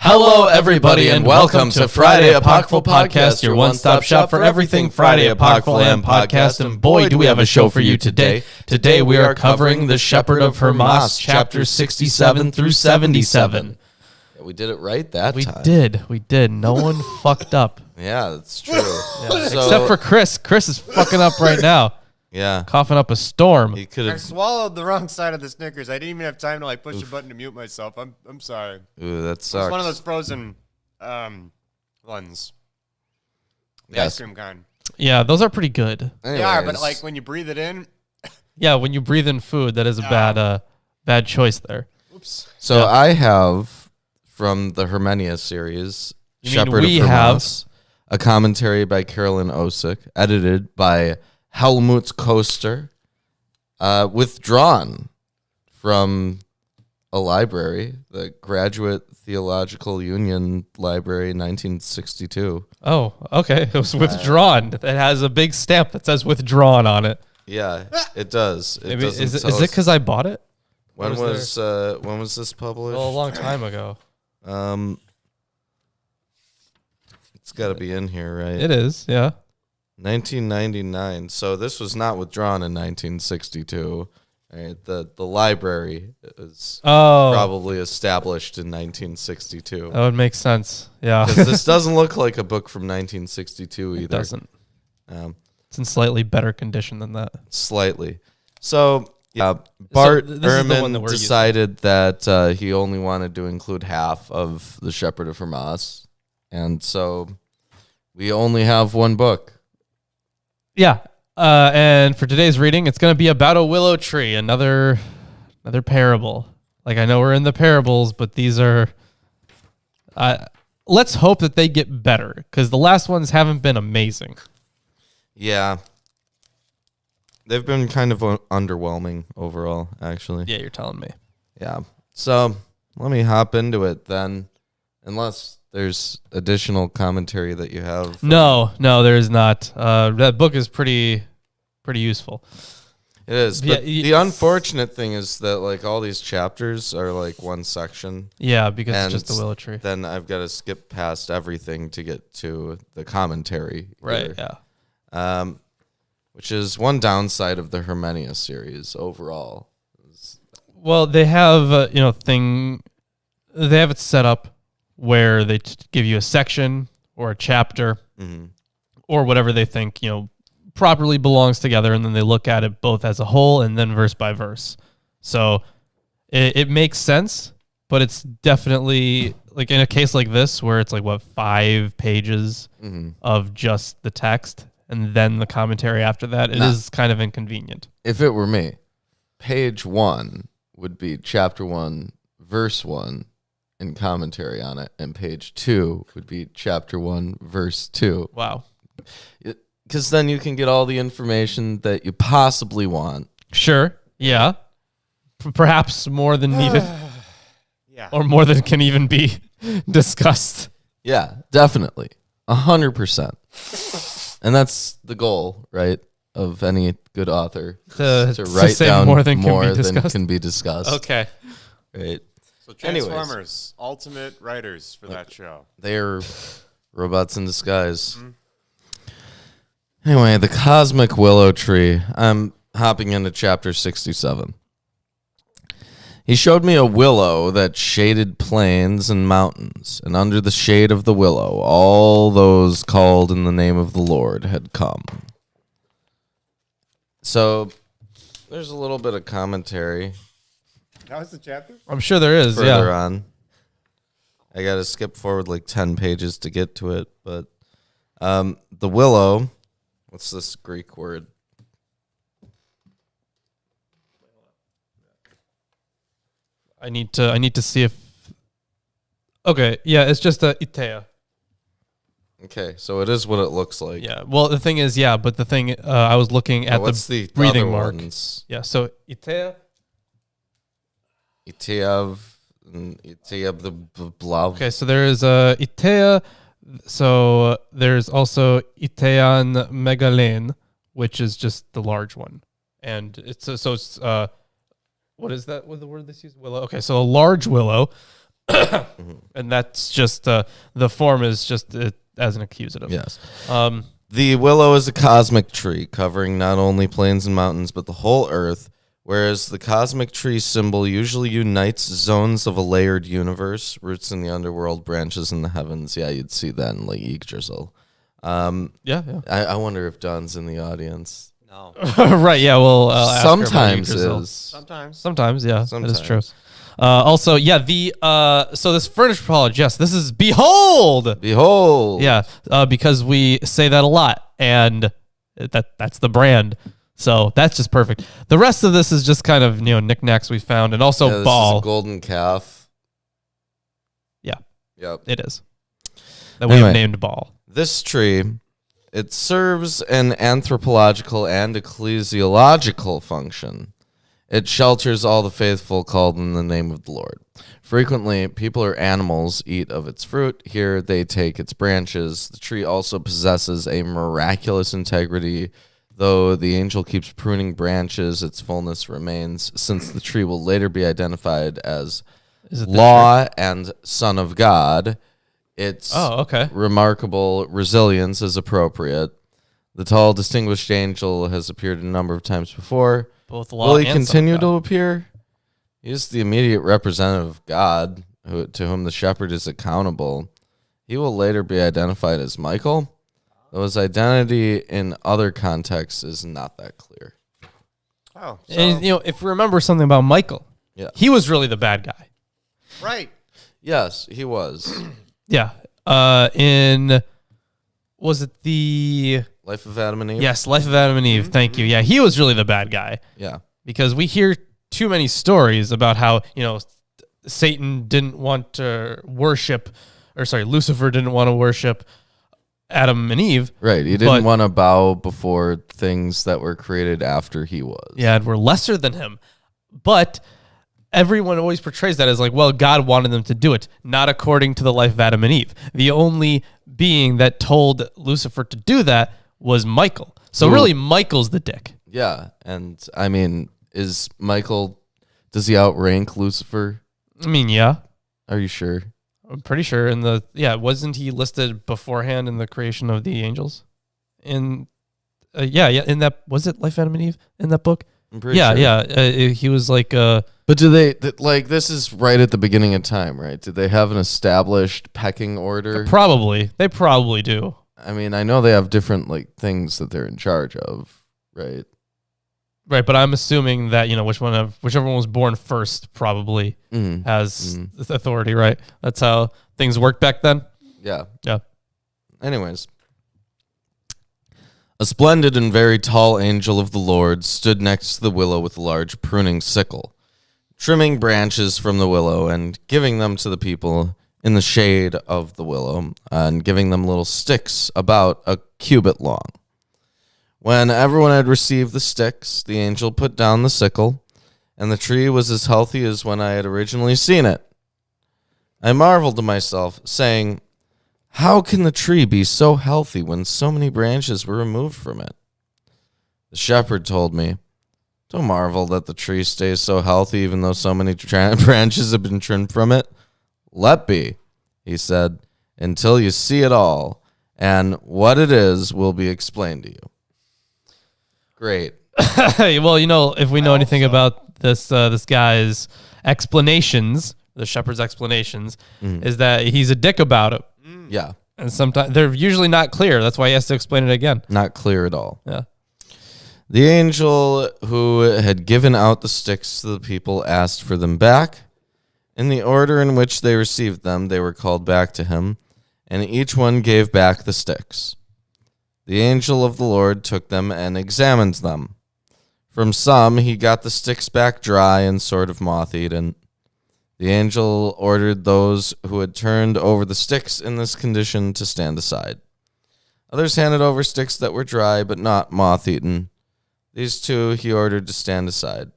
Hello, everybody, and welcome to Friday Apocryphal Podcast, your one-stop shop for everything Friday Apocryphal and podcast. And boy, do we have a show for you today. Today we are covering the Shepherd of Hermas, chapters 67 through 77. We did it right that time. We did. No one fucked up. Yeah, that's true. Except for Chris. Chris is fucking up right now. Yeah. Coughing up a storm. He could I have. swallowed the wrong side of the Snickers. I didn't even have time to push a button to mute myself. I'm sorry. Ooh, that sucks. It's one of those frozen ones. The Yes. ice cream kind. Yeah, those are pretty good. They are, but when you breathe it in. Yeah, when you breathe in food, that is a bad choice there. Oops. So I have from the Hermenia series, Shepherd of Hermas, a commentary by Carolyn Osick, edited by Helmut Koester, withdrawn from a library, the Graduate Theological Union Library, 1962. Oh, okay. It was withdrawn. It has a big stamp that says withdrawn on it. Yeah, it does. Is it because I bought it? When was this published? Well, a long time ago. It's got to be in here, right? It is, yeah. 1999. So this was not withdrawn in 1962. Right? The library is probably established in 1962. That would make sense. Yeah. Because this doesn't look like a book from 1962 either. It doesn't. It's in slightly better condition than that. Slightly. So Bart Ehrman decided that he only wanted to include half of the Shepherd of Hermas. And so we only have one book. Yeah, and for today's reading, it's going to be about a willow tree, another parable. Like, I know we're in the parables, but these are... let's hope that they get better, because the last ones haven't been amazing. Yeah. They've been kind of underwhelming overall, actually. Yeah, you're telling me. Yeah. So let me hop into it then, unless there's additional commentary that you have. No, there is not. That book is pretty useful. It is. But Yeah, the unfortunate thing is that all these chapters are one section. Yeah, because And it's just the willow tree. Then I've got to skip past everything to get to the commentary. Right, here. yeah. Which is one downside of the Hermenia series overall. Well, they have they have it set up where they give you a section or a chapter or whatever they think, properly belongs together. And then they look at it both as a whole and then verse by verse. So it makes sense, but it's definitely in a case like this where it's 5 pages of just the text and then the commentary after that. It is kind of inconvenient. If it were me, page 1 would be chapter 1, verse 1. And commentary on it, and page 2 would be chapter 1, verse 2. Wow. Because then you can get all the information that you possibly want. Sure. Yeah. Perhaps more than needed. Yeah. Or more than can even be discussed. Yeah, definitely. 100%. And that's the goal, right, of any good author. To write say down more than can be discussed. Okay. Right. So Transformers, ultimate writers for that show. They're robots in disguise. Anyway, the cosmic willow tree. I'm hopping into chapter 67. He showed me a willow that shaded plains and mountains, and under the shade of the willow, all those called in the name of the Lord had come. So, there's a little bit of commentary. That was the chapter? I'm sure there is, further on. I got to skip forward 10 pages to get to it, but the willow, what's this Greek word? I need to see if... Okay, yeah, it's just a itea. Okay, so it is what it looks like. Yeah, well, the thing is, but the thing, I was looking at the breathing other mark. Ones? Yeah, so itea... Iteav the blah. Okay, so there is Itea. So there's also Itean Megalen, which is just the large one, and it's what is that? What the word that's used? Willow. Okay, so a large willow And that's just the form is just as an accusative. Yes. The willow is a cosmic tree covering not only plains and mountains, but the whole earth, whereas the cosmic tree symbol usually unites zones of a layered universe, roots in the underworld, branches in the heavens. Yeah, you'd see that in like Yggdrasil. Yeah. I wonder if Don's in the audience. No. Right, yeah, well, Sometimes is. Sometimes. Yeah, Sometimes. that is true. Also, yeah, so this furniture apology, yes, this is behold. Yeah, because we say that a lot, and that's the brand. So that's just perfect. The rest of this is just kind of knickknacks we found, and also This ball. is a golden calf. Yeah, Yep. it is that we have named ball. This tree, it serves an anthropological and ecclesiological function. It shelters all the faithful called in the name of the Lord. Frequently, people or animals eat of its fruit. Here they take its branches. The tree also possesses a miraculous integrity. Though the angel keeps pruning branches, its fullness remains, since the tree will later be identified as law and son of God. Its remarkable resilience is appropriate. The tall, distinguished angel has appeared a number of times before. Both law Will he and continue to appear? He is the immediate representative of God, to whom the shepherd is accountable. He will later be identified as Michael, though his identity in other contexts is not that clear. Oh, so, And if you remember something about Michael, he was really the bad guy. right. Yes, he was. Yeah. Was it the Life of Adam and Eve? Yes, Life of Adam and Eve. Thank you. Yeah, he was really the bad guy. Yeah. Because we hear too many stories about how, Satan didn't want to worship, Lucifer didn't want to worship Adam and Eve. Right. He didn't want to bow before things that were created after he was. Yeah, and were lesser than him. But everyone always portrays that as like, well, God wanted them to do it, not according to the life of Adam and Eve. The only being that told Lucifer to do that was Michael. So really, Michael's the dick. Yeah. And I mean, does he outrank Lucifer? I mean, yeah. Are you sure? I'm pretty sure wasn't he listed beforehand in the creation of the angels? In that, was it Life of Adam and Eve in that book? I'm pretty sure. He was like, but do they, this is right at the beginning of time, right? Did they have an established pecking order? Probably. They probably do. I mean, I know they have different things that they're in charge of, right? Right, but I'm assuming that whichever one was born first probably has authority, right? That's how things worked back then. Yeah. Yeah. Anyways, a splendid and very tall angel of the Lord stood next to the willow with a large pruning sickle, trimming branches from the willow and giving them to the people in the shade of the willow, and giving them little sticks about a cubit long. When everyone had received the sticks, the angel put down the sickle, and the tree was as healthy as when I had originally seen it. I marveled to myself, saying, "How can the tree be so healthy when so many branches were removed from it?" The shepherd told me, "Don't marvel that the tree stays so healthy even though so many branches have been trimmed from it. Let be," he said, "until you see it all, and what it is will be explained to you." Great. Well, if we know anything about this guy's explanations, the shepherd's explanations, is that he's a dick about it. Yeah. And sometimes they're usually not clear. That's why he has to explain it again. Not clear at all. Yeah. The angel who had given out the sticks to the people asked for them back. In the order in which they received them, they were called back to him, and each one gave back the sticks. The angel of the Lord took them and examined them. From some he got the sticks back dry and sort of moth-eaten. The angel ordered those who had turned over the sticks in this condition to stand aside. Others handed over sticks that were dry but not moth-eaten. These two he ordered to stand aside.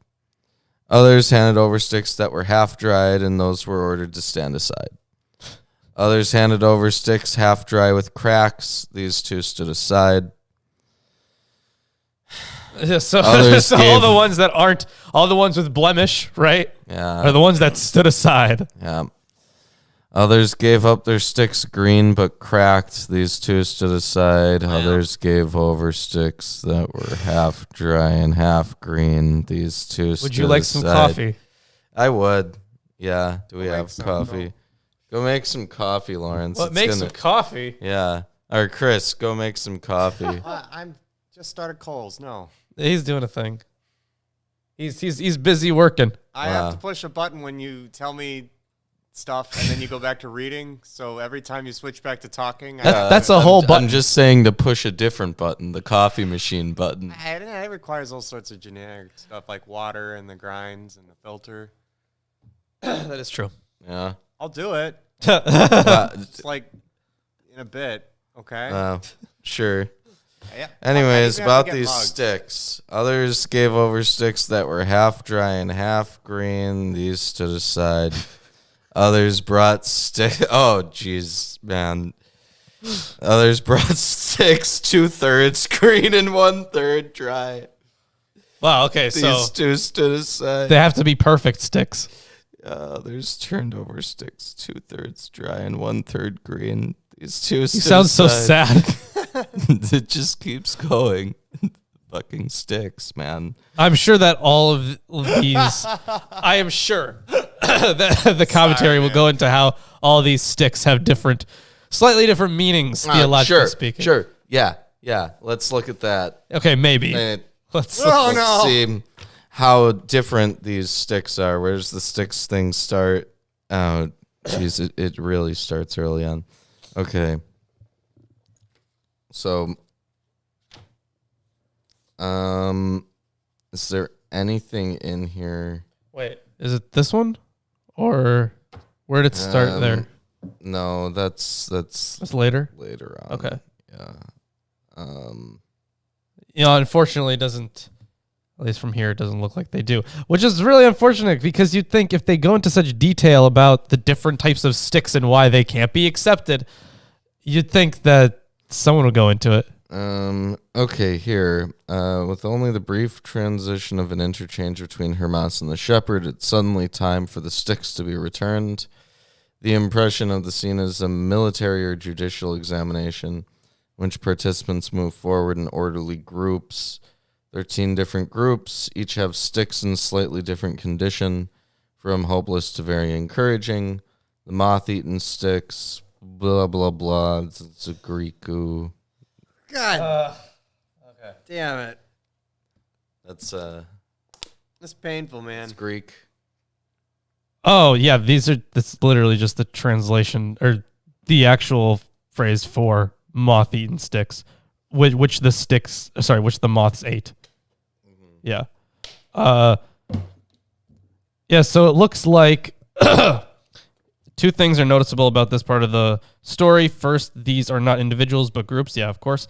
Others handed over sticks that were half-dried, and those were ordered to stand aside. Others handed over sticks half-dry with cracks. These two stood aside. So all the ones that aren't, all the ones with blemish, right? Yeah. Are the ones that stood aside. Yeah. Others gave up their sticks green but cracked. These two stood aside. Wow. Others gave over sticks that were half dry and half green. These two stood Would you like some aside. coffee? I would. Yeah. Do we I'll make have some, coffee? Go make some coffee, Lawrence. Well, It's make gonna- some coffee. Yeah. Or Chris, go make some coffee. I'm just started Kohl's. No, He's doing a thing. He's busy working. I Wow. have to push a button when you tell me stuff, and then you go back to reading. So every time you switch back to talking, That's a whole button. I'm just saying to push a different button, the coffee machine button. It requires all sorts of generic stuff like water and the grinds and the filter. That is true. Yeah. I'll do it. Uh, It's like in a bit. Okay. Sure. Yeah. Anyways, I about get these mugged. sticks. Others gave over sticks that were half dry and half green. These stood aside. Others brought sticks. Oh, jeez, man. Others brought sticks 2/3 green and 1/3 dry. Wow. Okay. These So two stood aside. they have to be perfect sticks. Others turned over sticks 2/3 dry and 1/3 green. These two stood You sound so aside. sad. It just keeps going. Fucking sticks, man. I'm sure that all of these, I am sure that the commentary will go into how all these sticks have slightly different meanings, theologically speaking. Sure. Yeah. Let's look at that. Okay, maybe. And Let's. Oh, let's no. see how different these sticks are. Where does the sticks thing start? Oh, jeez, it really starts early on. Okay. So, is there anything in here? Wait, is it this one, or where did it start? There, No, that's that's later. later on. Okay. Yeah. Unfortunately, it doesn't. At least from here, it doesn't look like they do, which is really unfortunate because you'd think if they go into such detail about the different types of sticks and why they can't be accepted, you'd think that someone would go into it. Okay, here. With only the brief transition of an interchange between Hermas and the Shepherd, it's suddenly time for the sticks to be returned. The impression of the scene is a military or judicial examination, which participants move forward in orderly groups. 13 different groups, each have sticks in slightly different condition, from hopeless to very encouraging. The moth-eaten sticks, blah, blah, blah. It's a Greek-oo. God. Okay. Damn it. That's painful, man. it's Greek. Oh yeah, that's literally just the translation or the actual phrase for moth-eaten sticks, which the moths ate. Yeah. Yeah, so it looks like two things are noticeable about this part of the story. First, these are not individuals but groups. Yeah, of course.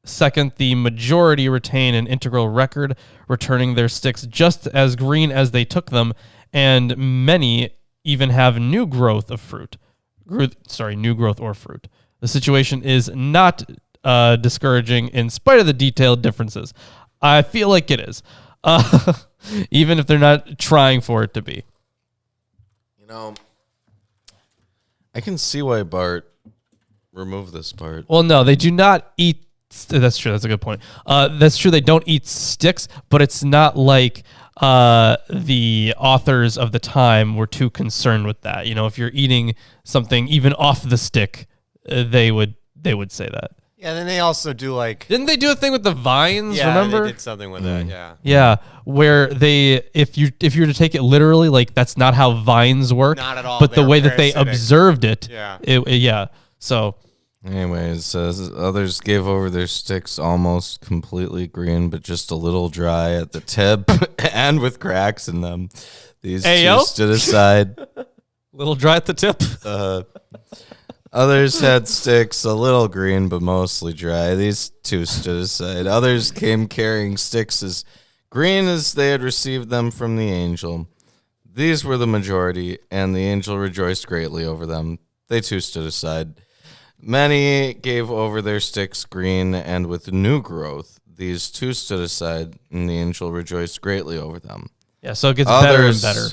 Second, the majority retain an integral record, returning their sticks just as green as they took them, and many even have new growth or fruit. The situation is not discouraging in spite of the detailed differences. I feel like it is, even if they're not trying for it to be. You know, I can see why Bart removed this part. Well, no, they do not eat. That's true. That's a good point. That's true. They don't eat sticks, but it's not like the authors of the time were too concerned with that. You know, if you're eating something even off the stick, they would say that. Yeah, then they also do like. Didn't they do a thing with the vines? Yeah, remember? they did something with that. Yeah. Yeah, where if you were to take it literally, like that's not how vines work. Not at all. But the They're way that they parasitic. observed it, Yeah. yeah. So Anyways, others gave over their sticks almost completely green, but just a little dry at the tip and with cracks in them. These Ayo. two stood aside. little dry at the tip. Others had sticks a little green, but mostly dry. These two stood aside. Others came carrying sticks as green as they had received them from the angel. These were the majority, and the angel rejoiced greatly over them. They too stood aside. Many gave over their sticks green and with new growth. These two stood aside, and the angel rejoiced greatly over them. Yeah, so it gets better and Others better.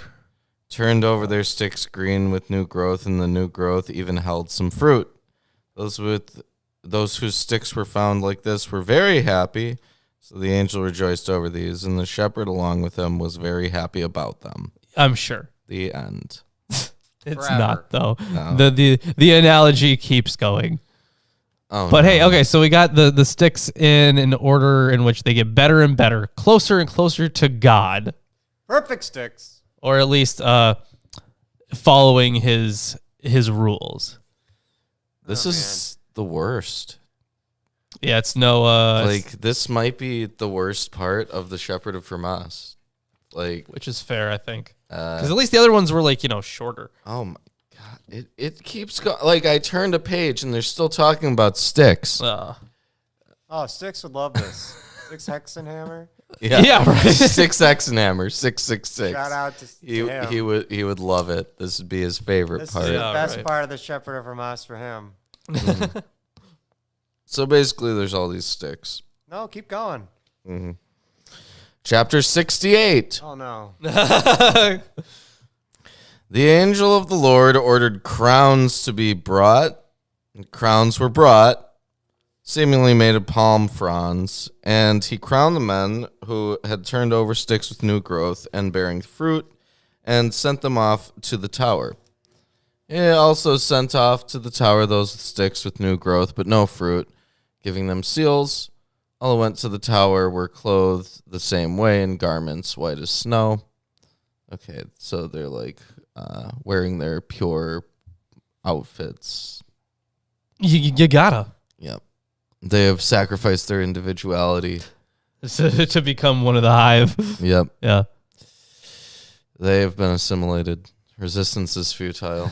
turned over their sticks green with new growth, and the new growth even held some fruit. Those whose sticks were found like this were very happy. So the angel rejoiced over these, and the shepherd along with him was very happy about them. I'm sure. The end. It's Forever. not, though. No. The analogy keeps going. Oh, But no. hey, okay, so we got the sticks in an order in which they get better and better, closer and closer to God, Perfect sticks. or at least following his rules. This is the worst. Yeah, it's no This might be the worst part of the Shepherd of Hermas. which is fair, I think. Uh, Because at least the other ones were shorter. oh my god, it keeps going. I turned a page and they're still talking about sticks. Oh, Sticks would love this. Six Hexenhammer. Yeah, right. 6 Hexenhammer, 666. Shout out to him. He would love it. This would be his favorite This part. is the Yeah, best right. part of the Shepherd of Hermas for him. So basically, there's all these sticks. No, keep going. Chapter 68. Oh no. The angel of the Lord ordered crowns to be brought. Crowns were brought, seemingly made of palm fronds, and he crowned the men who had turned over sticks with new growth and bearing fruit, and sent them off to the tower. He also sent off to the tower those with sticks with new growth but no fruit, giving them seals. All who went to the tower were clothed the same way in garments white as snow. Okay, so they're wearing their pure outfits. You gotta Yep. They have sacrificed their individuality. to become one of the hive. Yep. Yeah. They have been assimilated. Resistance is futile.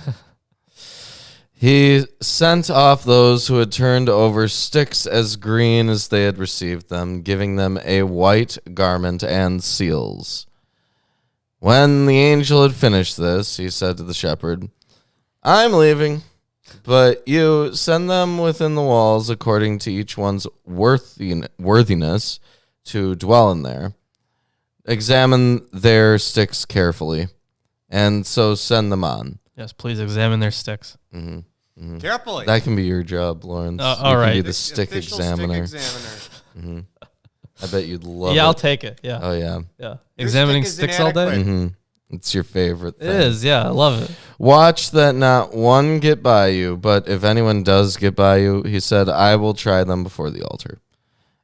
He sent off those who had turned over sticks as green as they had received them, giving them a white garment and seals. When the angel had finished this, he said to the shepherd, I'm leaving, but you send them within the walls according to each one's worthiness to dwell in there. Examine their sticks carefully, and so send them on. Yes, please examine their sticks. Carefully. That can be your job, Lawrence. all You right. can be the stick Official examiner. Stick examiner. I bet you'd love Yeah, it. I'll take it. Yeah. Oh, yeah. Yeah. Your Examining stick is sticks all day? inadequate. It's your favorite It thing. is, yeah. I love it. Watch that not one get by you, but if anyone does get by you, he said, I will try them before the altar.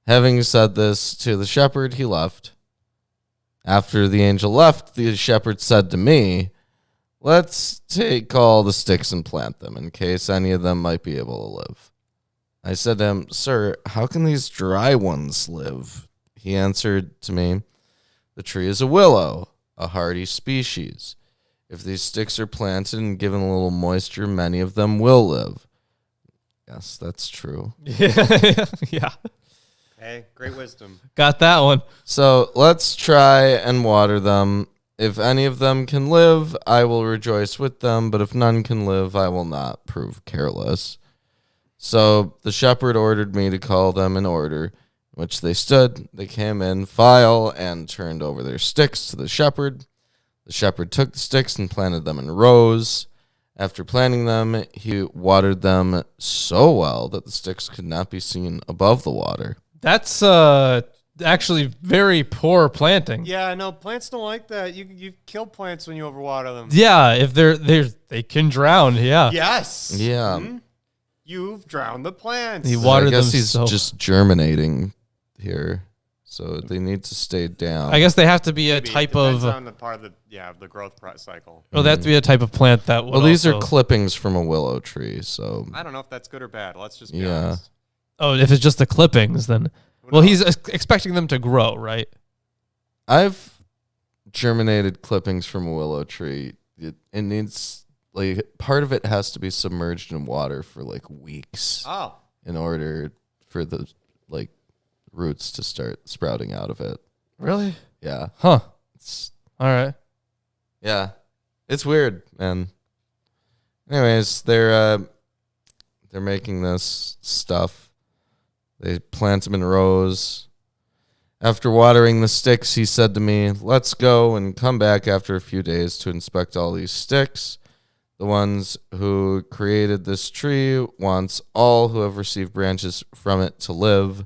Having said this to the shepherd, he left. After the angel left, the shepherd said to me, let's take all the sticks and plant them in case any of them might be able to live. I said to him, Sir, how can these dry ones live? He answered to me, the tree is a willow, a hardy species. If these sticks are planted and given a little moisture, many of them will live. Yes, that's true. Yeah. Hey, great wisdom. Got that one. So let's try and water them. If any of them can live, I will rejoice with them, but if none can live, I will not prove careless. So the shepherd ordered me to call them in order, in which they stood. They came in file and turned over their sticks to the shepherd. The shepherd took the sticks and planted them in rows. After planting them, he watered them so well that the sticks could not be seen above the water. That's actually very poor planting. Yeah, I know plants don't like that. You kill plants when you overwater them. Yeah, if they can drown. Yeah. Yes. Yeah. You've drowned the plants. He I watered guess them he's so. just germinating here. So they need to stay down. I guess they have to be a Maybe. type Depends of. on the part of the growth cycle. Well, they have to be a type of plant that. Well, Would these are also- clippings from a willow tree, so I don't know if that's good or bad. Let's just be Yeah. honest. Oh, if it's just the clippings, then. Who Well, knows? he's expecting them to grow, right? I've germinated clippings from a willow tree. It needs part of it has to be submerged in water for weeks Oh, in order for the roots to start sprouting out of it. Really? Yeah. Huh. It's All right. Yeah, it's weird, man. Anyways, they're making this stuff. They plant them in rows, After watering the sticks, he said to me, let's go and come back after a few days to inspect all these sticks. The ones who created this tree wants all who have received branches from it to live.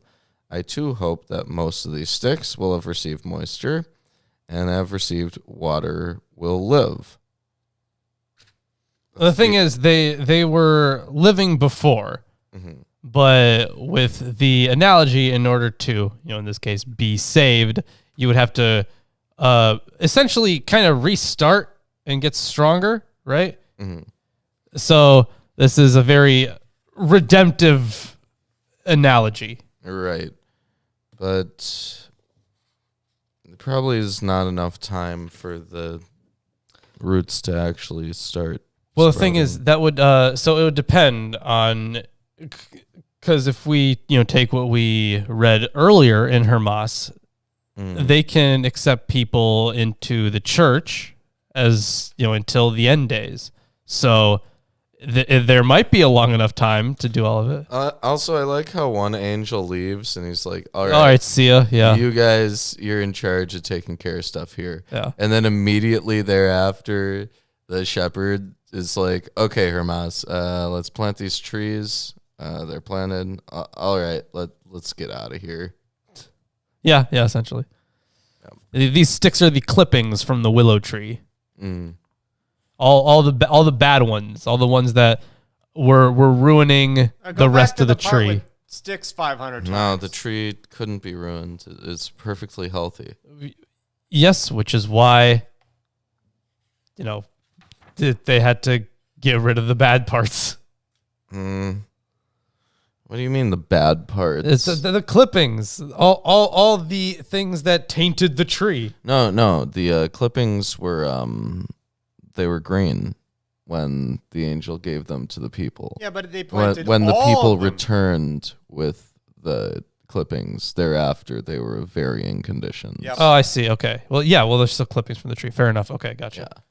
I too hope that most of these sticks will have received moisture and have received water will live. The thing is, they were living before, but with the analogy, in order to, in this case, be saved, you would have to essentially kind of restart and get stronger, right? So this is a very redemptive analogy. Right. But there probably is not enough time for the roots to actually start. Well, the thing is, that would so it would depend on, because if we take what we read earlier in Hermas, they can accept people into the church as until the end days. So there might be a long enough time to do all of it. Also, I like how one angel leaves and he's like, all right, see ya. Yeah, you guys, you're in charge of taking care of stuff here. Yeah, and then immediately thereafter, the shepherd is like, okay, Hermas, let's plant these trees. They're planted. All right, let's get out of here. Yeah, essentially. Yep. These sticks are the clippings from the willow tree. All the bad ones, all the ones that were ruining the rest of the tree. Sticks 500 times. No, the tree couldn't be ruined. It's perfectly healthy. Yes, which is why they had to get rid of the bad parts. What do you mean the bad parts? It's the clippings, all the things that tainted the tree. No, the clippings were they were green when the angel gave them to the people. Yeah, but they planted when the all people of them. returned with the clippings thereafter, they were of varying conditions. Yep. Oh, I see. Okay. Well, yeah. Well, there's still clippings from the tree. Fair enough. Okay, gotcha. Yeah.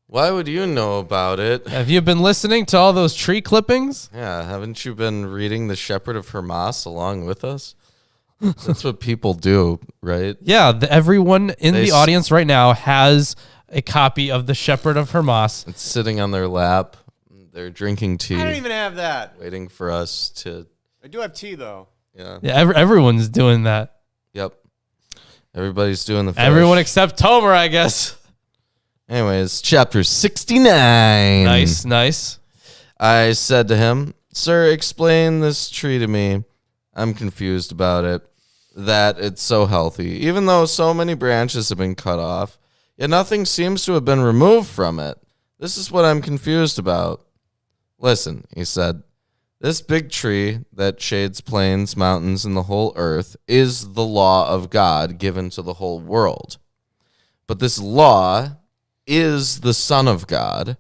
Why would you know about it? Have you been listening to all those tree clippings? Yeah, haven't you been reading The Shepherd of Hermas along with us? That's what people do, right? Yeah, everyone in the audience right now has a copy of The Shepherd of Hermas. It's sitting on their lap. They're drinking tea. I don't even have that. Waiting for us to... I do have tea, though. Yeah. Yeah, everyone's doing that. Yep. Everybody's doing the fish. Everyone except Tomer, I guess. Anyways, chapter 69. Nice. I said to him, sir, explain this tree to me. I'm confused about it, that it's so healthy, even though so many branches have been cut off, yet nothing seems to have been removed from it. This is what I'm confused about. Listen, he said, this big tree that shades plains, mountains, and the whole earth is the law of God given to the whole world. But this law is the Son of God,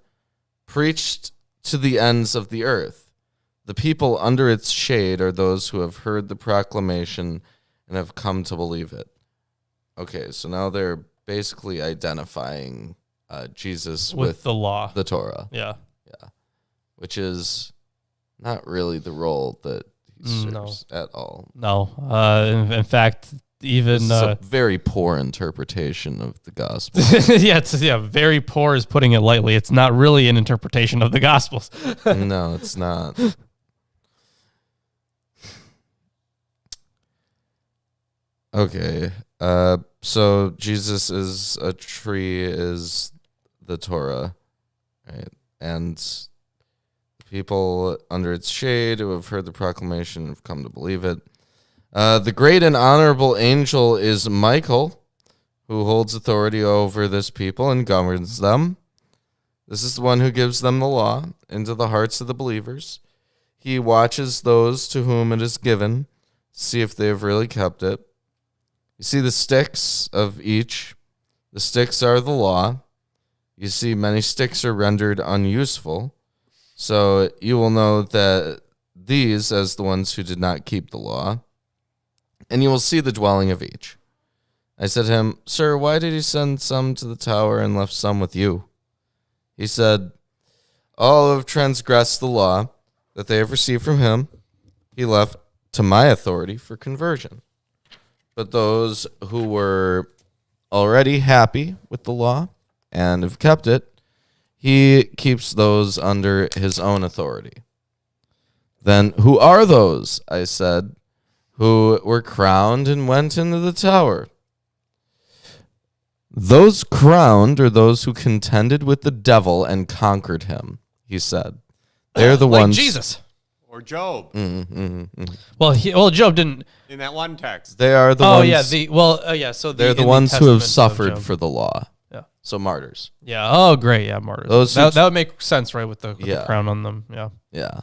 preached to the ends of the earth. The people under its shade are those who have heard the proclamation and have come to believe it. Okay, so now they're basically identifying Jesus with the law, the Torah. Yeah. Which is not really the role that he serves at all. No. In fact, even this is a very poor interpretation of the gospel. Very poor is putting it lightly. It's not really an interpretation of the Gospels. No, it's not. Okay. So Jesus is a tree, is the Torah, right? And the people under its shade who have heard the proclamation have come to believe it. The great and honorable angel is Michael, who holds authority over this people and governs them. This is the one who gives them the law into the hearts of the believers. He watches those to whom it is given, to see if they have really kept it. You see the sticks of each. The sticks are the law. You see many sticks are rendered unuseful. So you will know that these as the ones who did not keep the law. And you will see the dwelling of each. I said to him, sir, why did he send some to the tower and left some with you? He said, all have transgressed the law that they have received from him. He left to my authority for conversion. But those who were already happy with the law and have kept it, he keeps those under his own authority. Then who are those, I said, who were crowned and went into the tower? Those crowned are those who contended with the devil and conquered him, he said. They're the like ones. Jesus. Or Job Well, Job didn't. in that one text. They are the Oh ones. yeah, So they're the in ones who have Testament of suffered Job. for the law. Yeah. So martyrs. Yeah. Oh, great. Yeah, martyrs. Those who That would make sense, right? With the Yeah. crown on them. Yeah. Yeah.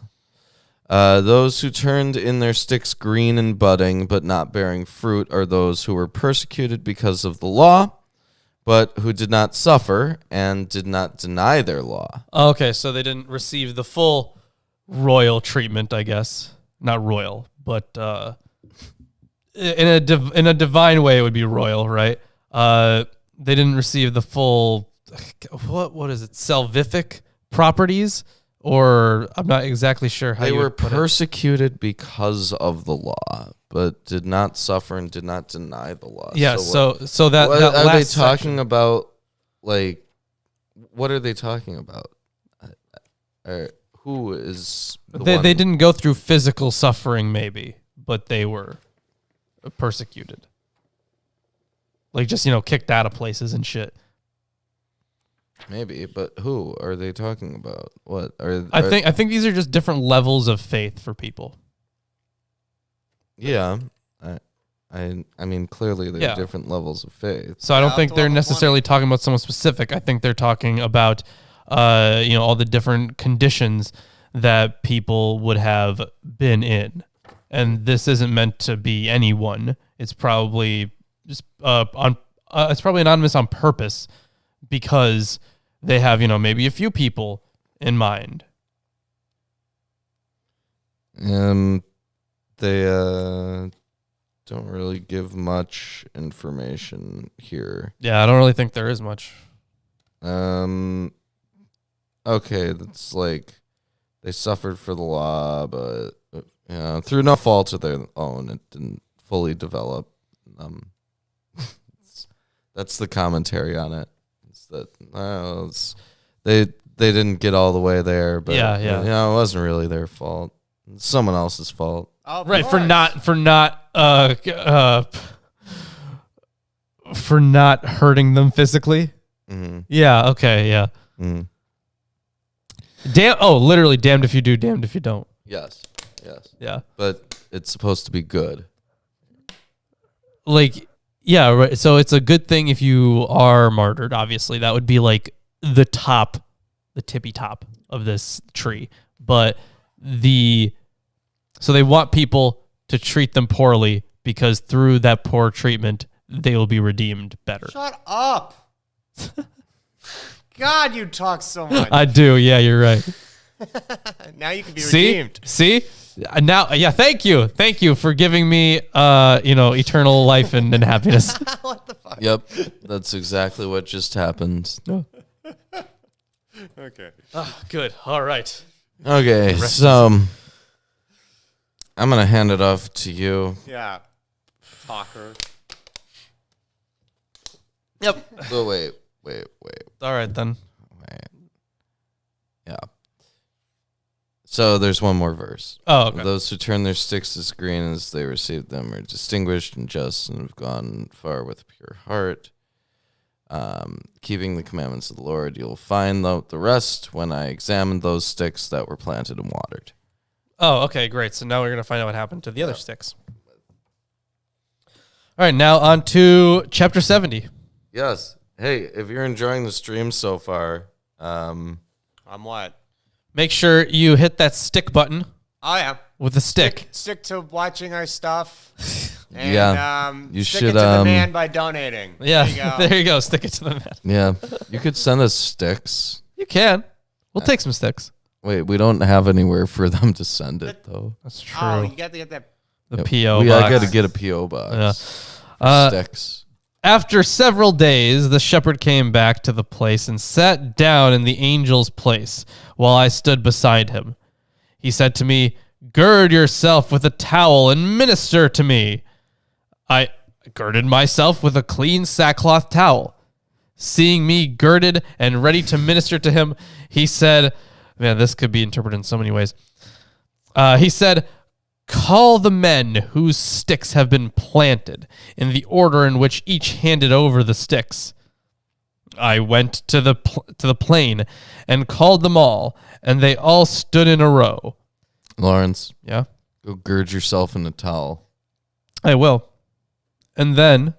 Those who turned in their sticks green and budding, but not bearing fruit, are those who were persecuted because of the law, but who did not suffer and did not deny their law. Okay, so they didn't receive the full royal treatment, I guess. Not royal, but in a divine way, it would be royal, right? They didn't receive the full what is it? Salvific properties, or I'm not exactly sure how They you were would put it. persecuted because of the law, but did not suffer and did not deny the law. Yeah, so that what that are last they section- talking about? Like, what are they talking about? Who is the They one? didn't go through physical suffering, maybe, but they were persecuted. Like just kicked out of places and shit. Maybe, but who are they talking about? What are I think these are just different levels of faith for people. Yeah, I mean, clearly there Yeah. are different levels of faith. So I don't Yeah, think up to they're level necessarily talking about someone specific. I think they're talking about all the different conditions that people would have been in. And this isn't meant to be anyone. It's probably just it's probably anonymous on purpose because they have, maybe a few people in mind. They don't really give much information here. Yeah, I don't really think there is much. Okay, that's like they suffered for the law, but through no fault of their own, it didn't fully develop. That's the commentary on it. It's that they didn't get all the way there, but Yeah. it wasn't really their fault. It's someone else's fault. Of Right, for course. not hurting them physically. Mm-hmm. Yeah, okay, yeah. Mm. Literally damned if you do, damned if you don't. Yes. Yeah. But it's supposed to be good. Like, yeah, right. So it's a good thing if you are martyred, obviously. That would be like the tippy top of this tree. But so they want people to treat them poorly because through that poor treatment, they will be redeemed better. Shut up. God, you talk so much. I do. Yeah, you're right. Now you can be See? redeemed. See? Now, yeah, thank you. Thank you for giving me, eternal life and happiness. What the fuck? Yep, that's exactly what just happened. Okay. Oh, good. All right. Okay, so I'm gonna hand it off to you. Yeah. Talker. Yep. Oh, wait. All right, then. Yeah. So there's one more verse. Oh, okay. Those who turn their sticks as green as they received them are distinguished and just and have gone far with a pure heart. Keeping the commandments of the Lord, you'll find the rest when I examined those sticks that were planted and watered. Oh, okay, great. So now we're going to find out what happened to the other sticks. All right, now on to chapter 70. Yes. Hey, if you're enjoying the stream so far, I'm what? Make sure you hit that stick button Oh, yeah. with a stick. Stick to watching our stuff. And, Yeah. You stick should, it to the man by donating. Yeah, There you go. there you go. Stick it to the man. yeah, you could send us sticks. You can. We'll take some sticks. Wait, we don't have anywhere for them to send it, though. That's true. Oh, you got to get that. the Yep. P.O. We box. got to get a P.O. box. Yeah. For sticks. After several days, the shepherd came back to the place and sat down in the angel's place while I stood beside him. He said to me, "Gird yourself with a towel and minister to me." I girded myself with a clean sackcloth towel. Seeing me girded and ready to minister to him, he said, man, this could be interpreted in so many ways. He said, call the men whose sticks have been planted in the order in which each handed over the sticks. I went to the plain and called them all, and they all stood in a row. Lawrence, Yeah, go gird yourself in a towel. I will. And then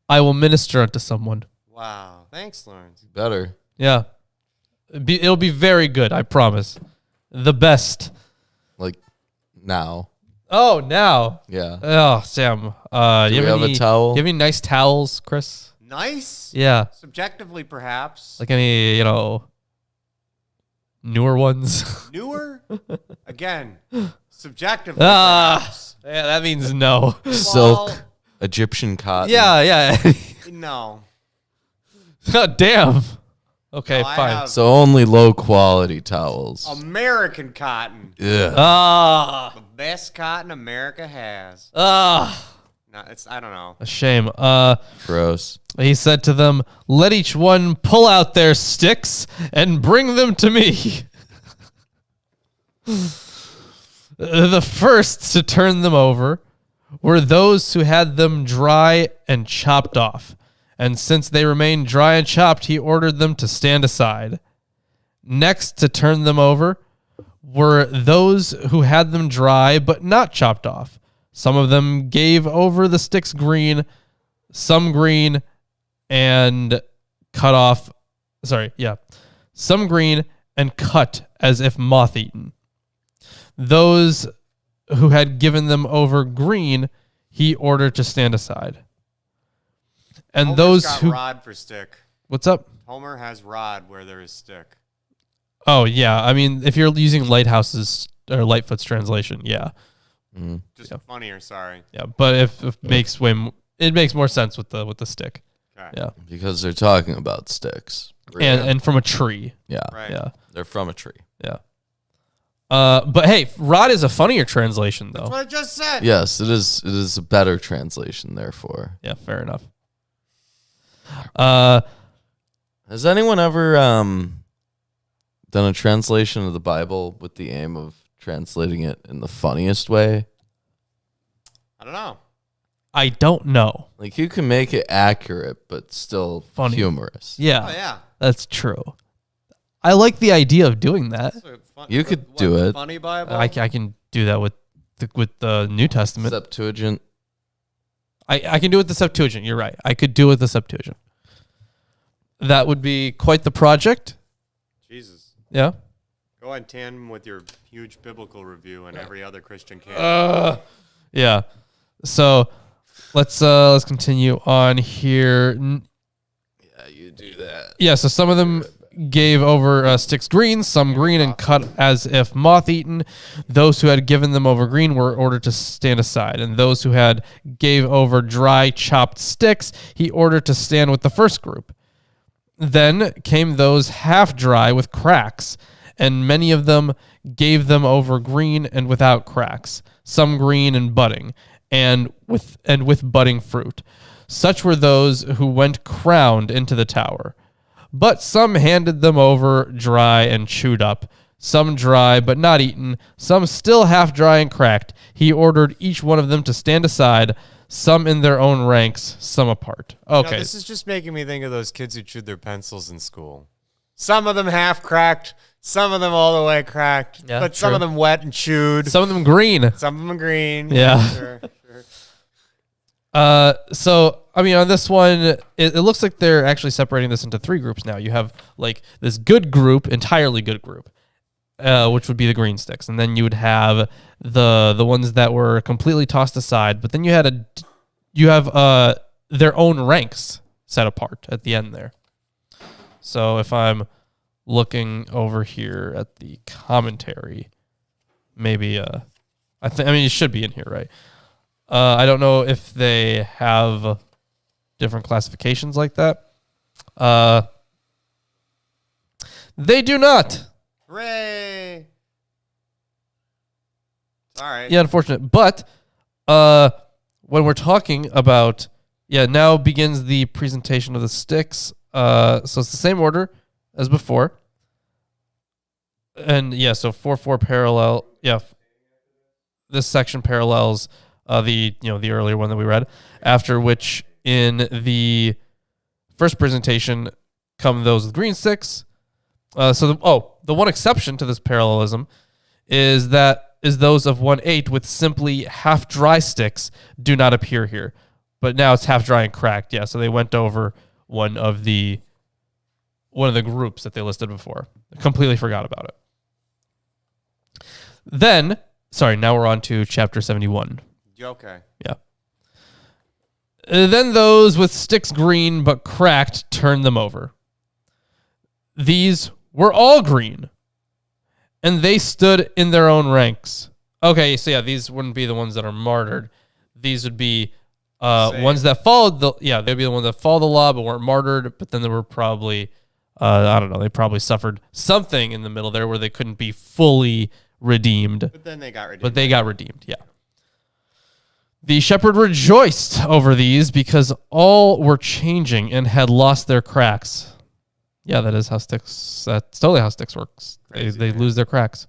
I will minister unto someone. Wow. Thanks, Lawrence. Better. Yeah. It'll be very good, I promise. The best. Like now. Oh, now. Yeah. Oh, Sam. Do you have a towel? Do you have any nice towels, Chris? Nice? Yeah. Subjectively, perhaps. Like any, newer ones? Newer? Again, subjectively, Ah. perhaps. Yeah, that means no. Silk. Well, Egyptian cotton. Yeah. no. God damn. Okay, No, I fine. have So only low quality towels. American cotton. Ugh. The best cotton America has. No, I don't know. A shame. Gross. He said to them, let each one pull out their sticks and bring them to me. The first to turn them over were those who had them dry and chopped off. And since they remained dry and chopped, he ordered them to stand aside. Next to turn them over were those who had them dry but not chopped off. Some of them gave over the sticks green, some green and cut off. Some green and cut as if moth-eaten. Those who had given them over green, he ordered to stand aside. And Homer's those got who... rod for stick. What's up? Homer has rod where there is stick. Oh, yeah. I mean, if you're using Lighthouse's or Lightfoot's translation, yeah. Just funnier, sorry. Yeah, but if it makes more sense with the stick. Okay. Yeah. Because they're talking about sticks. And from a tree. Yeah. Right. Yeah. They're from a tree. Yeah. But hey, rod is a funnier translation though. That's what I just said. Yes, it is. It is a better translation, therefore. Yeah, fair enough. Has anyone ever done a translation of the Bible with the aim of translating it in the funniest way? I don't know. I don't know. Like, you can make it accurate, but still Funny. humorous. Yeah. Oh, yeah. That's true. I like the idea of doing that. So You could do it. Funny Bible? I can do that with the New Testament. Septuagint. I can do it with the Septuagint. You're right. I could do it with the Septuagint. That would be quite the project. Jesus. Yeah. Go in tandem with your huge biblical review and every other Christian can. Yeah. So let's continue on here. Yeah, you do that. Yeah. So some of them gave over sticks green, some green and cut as if moth-eaten. Those who had given them over green were ordered to stand aside, and those who had gave over dry chopped sticks, he ordered to stand with the first group. Then came those half dry with cracks, and many of them gave them over green and without cracks, some green and budding, and with budding fruit. Such were those who went crowned into the tower. But some handed them over dry and chewed up, some dry but not eaten, some still half dry and cracked. He ordered each one of them to stand aside, some in their own ranks, some apart. Okay. No, this is just making me think of those kids who chewed their pencils in school. Some of them half cracked, some of them all the way cracked, Yeah, but some true. of them wet and chewed. Some of them green. Some of them green. Yeah. Sure. So, I mean, on this one, it looks like they're actually separating this into three groups now. You have, like, this good group, entirely good group, which would be the green sticks. And then you would have the ones that were completely tossed aside. But then you have their own ranks set apart at the end there. So if I'm looking over here at the commentary, maybe, I mean, it should be in here, right? I don't know if they have different classifications like that. They do not. Hooray! All right. Yeah, unfortunate. But when we're talking about, now begins the presentation of the sticks. So it's the same order as before. And so 4-4 parallel. Yeah. This section parallels the earlier one that we read, after which in the first presentation come those with green sticks. The one exception to this parallelism is those of 1-8 with simply half dry sticks do not appear here. But now it's half dry and cracked. Yeah, so they went over one of the groups that they listed before. Completely forgot about it. Then, now we're on to chapter 71. Okay. Yeah. Then those with sticks green but cracked turned them over. These were all green, and they stood in their own ranks. Okay, so these wouldn't be the ones that are martyred. These would be ones that followed they'd be the ones that followed the law but weren't martyred, but then there were probably, I don't know, they probably suffered something in the middle there where they couldn't be fully redeemed. But then they got redeemed. But they got redeemed, yeah. The shepherd rejoiced over these because all were changing and had lost their cracks. Yeah, that's totally how sticks works. They lose their cracks.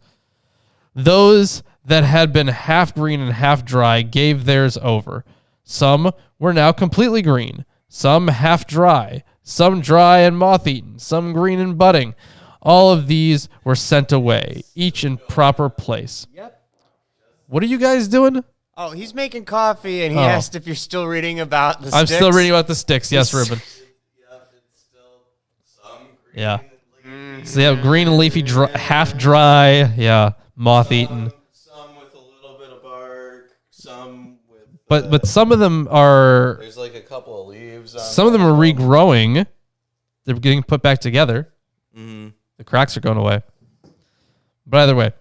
Those that had been half green and half dry gave theirs over. Some were now completely green, some half dry, some dry and moth-eaten, some green and budding. All of these were sent away, each in proper place. Yep. What are you guys doing? Oh, he's making coffee, and he asked if you're still reading about the sticks. I'm still reading about the sticks. Yes, Ruben. It's still some green. Yeah. So green and leafy, half dry. Yeah, moth-eaten. Some with a little bit of bark. Some with. But some of them are. There's like a couple of leaves. Some of them are regrowing. They're getting put back together. Mm-hmm. The cracks are going away. But either way.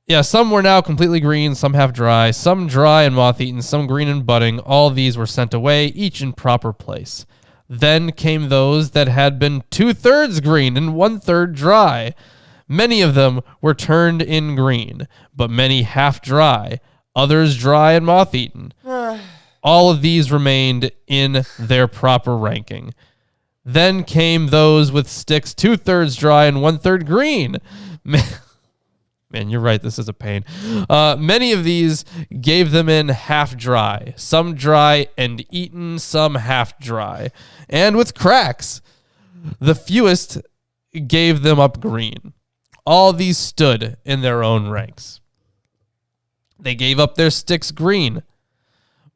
Yeah, some were now completely green, some half dry, some dry and moth-eaten, some green and budding. All these were sent away, each in proper place. Then came those that had been 2/3 green and 1/3 dry. Many of them were turned in green, but many half dry, others dry and moth-eaten. All of these remained in their proper ranking. Then came those with sticks 2/3 dry and 1/3 green. Man, you're right. This is a pain. Many of these gave them in half dry, some dry and eaten, some half dry, and with cracks. The fewest gave them up green. All these stood in their own ranks. They gave up their sticks green,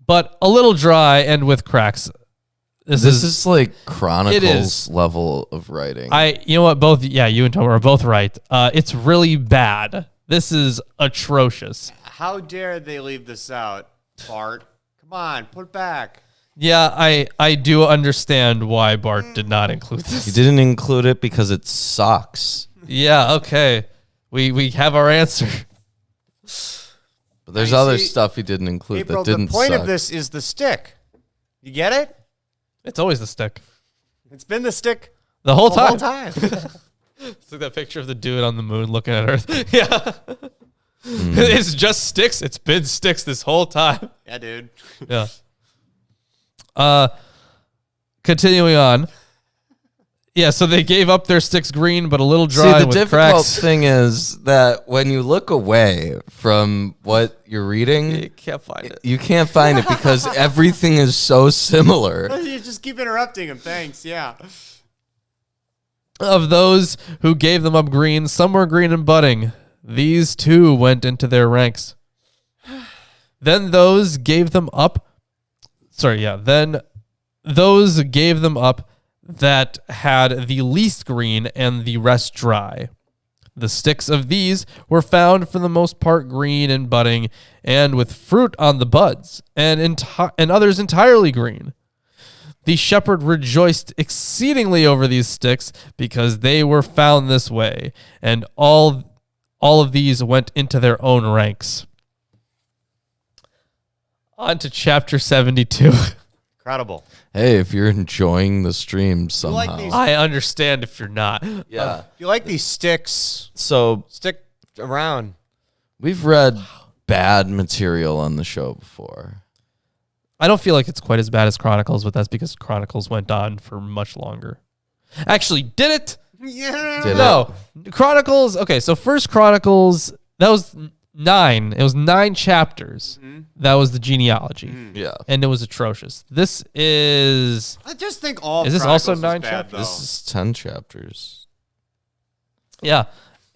but a little dry and with cracks. This is like Chronicles level of writing. You know what? Both, you and Tomer are both right. It's really bad. This is atrocious. How dare they leave this out, Bart? Come on, put it back. Yeah, I do understand why Bart did not include this. He didn't include it because it sucks. Yeah, okay. We have our answer. But there's other stuff he didn't include April, that didn't the point suck. of this is the stick. You get it? It's always the stick. It's been the stick the whole time. It's like that picture of the dude on the moon looking at Earth. Yeah. It's just sticks. It's been sticks this whole time. Yeah, dude. Yeah. Continuing on. Yeah, so they gave up their sticks green, but a little dry. See, the with difficult cracks. thing is that when you look away from what you're reading, You can't find it. you can't find it because everything is so similar. You just keep interrupting him. Thanks. Yeah. Of those who gave them up green, some were green and budding. These too went into their ranks. Then those gave them up. Then those gave them up that had the least green and the rest dry. The sticks of these were found for the most part green and budding and with fruit on the buds, and others entirely green. The shepherd rejoiced exceedingly over these sticks because they were found this way, and all of these went into their own ranks. On to chapter 72. Incredible. Hey, if you're enjoying the stream somehow. like these- I understand if you're not. Yeah. If you like these sticks, So stick around. we've read bad material on the show before. I don't feel like it's quite as bad as Chronicles, but that's because Chronicles went on for much longer. Actually, did it? Yeah. Did No. Chronicles, okay, so first Chronicles, that was 9. It was 9 chapters. That was the genealogy. Yeah. And it was atrocious. This is... I just think all. Is this Chronicles also was 9 bad, chapters? though. This is 10 chapters. Yeah.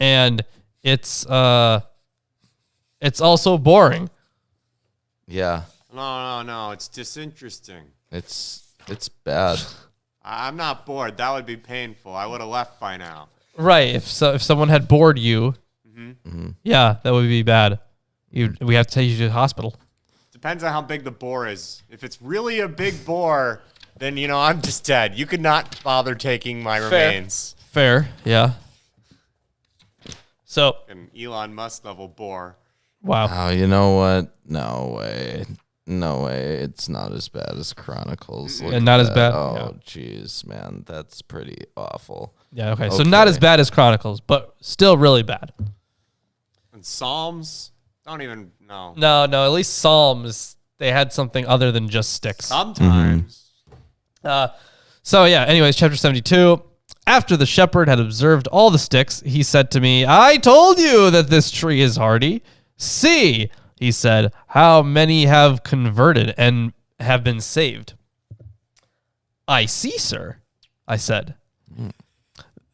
And it's also boring. Yeah. No. It's disinteresting. It's bad. I'm not bored. That would be painful. I would have left by now. Right. If someone had bored you, yeah, that would be bad. We have to take you to the hospital. Depends on how big the boar is. If it's really a big boar, then, I'm just dead. You could not bother taking my remains. Fair, yeah. So, An Elon Musk level boar. wow. Oh, you know what? No way. It's not as bad as Chronicles. Look And at not as that. bad? Oh, jeez, man. That's pretty awful. Yeah, okay. So not as bad as Chronicles, but still really bad. And Psalms? Don't even know. No, at least Psalms, they had something other than just sticks. Sometimes. So yeah, anyways, chapter 72. After the shepherd had observed all the sticks, he said to me, I told you that this tree is hardy. See, he said, how many have converted and have been saved? I see, sir, I said.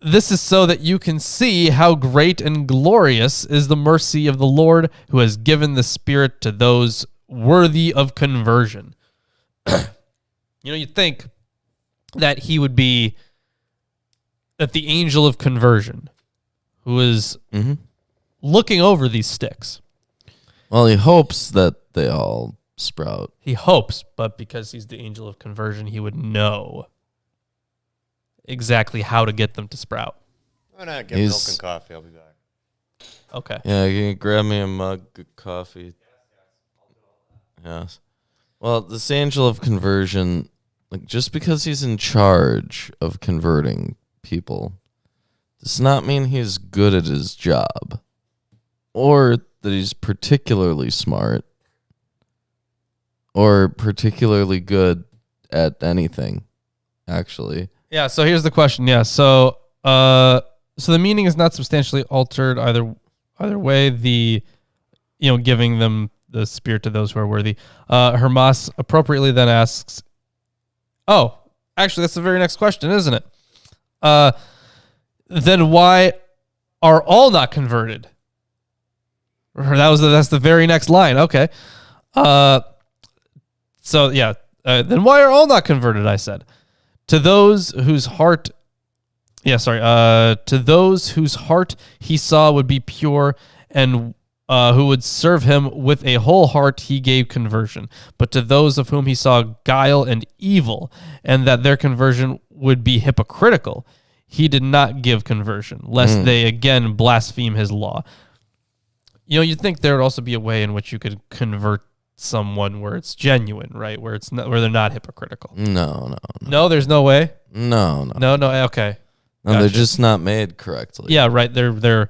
This is so that you can see how great and glorious is the mercy of the Lord, who has given the Spirit to those worthy of conversion. You'd think that he would be, that the angel of conversion, who is looking over these sticks. Well, he hopes that they all sprout. He hopes, but because he's the angel of conversion, he would know exactly how to get them to sprout. I'm going to get milk and coffee. I'll be back. Okay. Yeah, can you grab me a mug of coffee? Yes. Well, this angel of conversion, just because he's in charge of converting people does not mean he's good at his job or that he's particularly smart or particularly good at anything, actually. Yeah, so here's the question. Yeah, so the meaning is not substantially altered either way. The giving them the Spirit to those who are worthy. Hermas appropriately then asks, oh, actually, that's the very next question, isn't it? Then why are all not converted? That's the very next line. Okay. So yeah. Then why are all not converted? I said. To those whose heart he saw would be pure and who would serve him with a whole heart, he gave conversion. But to those of whom he saw guile and evil, and that their conversion would be hypocritical, he did not give conversion, lest they again blaspheme his law. You'd think there would also be a way in which you could convert someone where it's genuine, right? Where it's not, where they're not hypocritical. No. No, there's no way. No. No. Okay. No, Gotcha. they're just not made correctly. Yeah, right. They're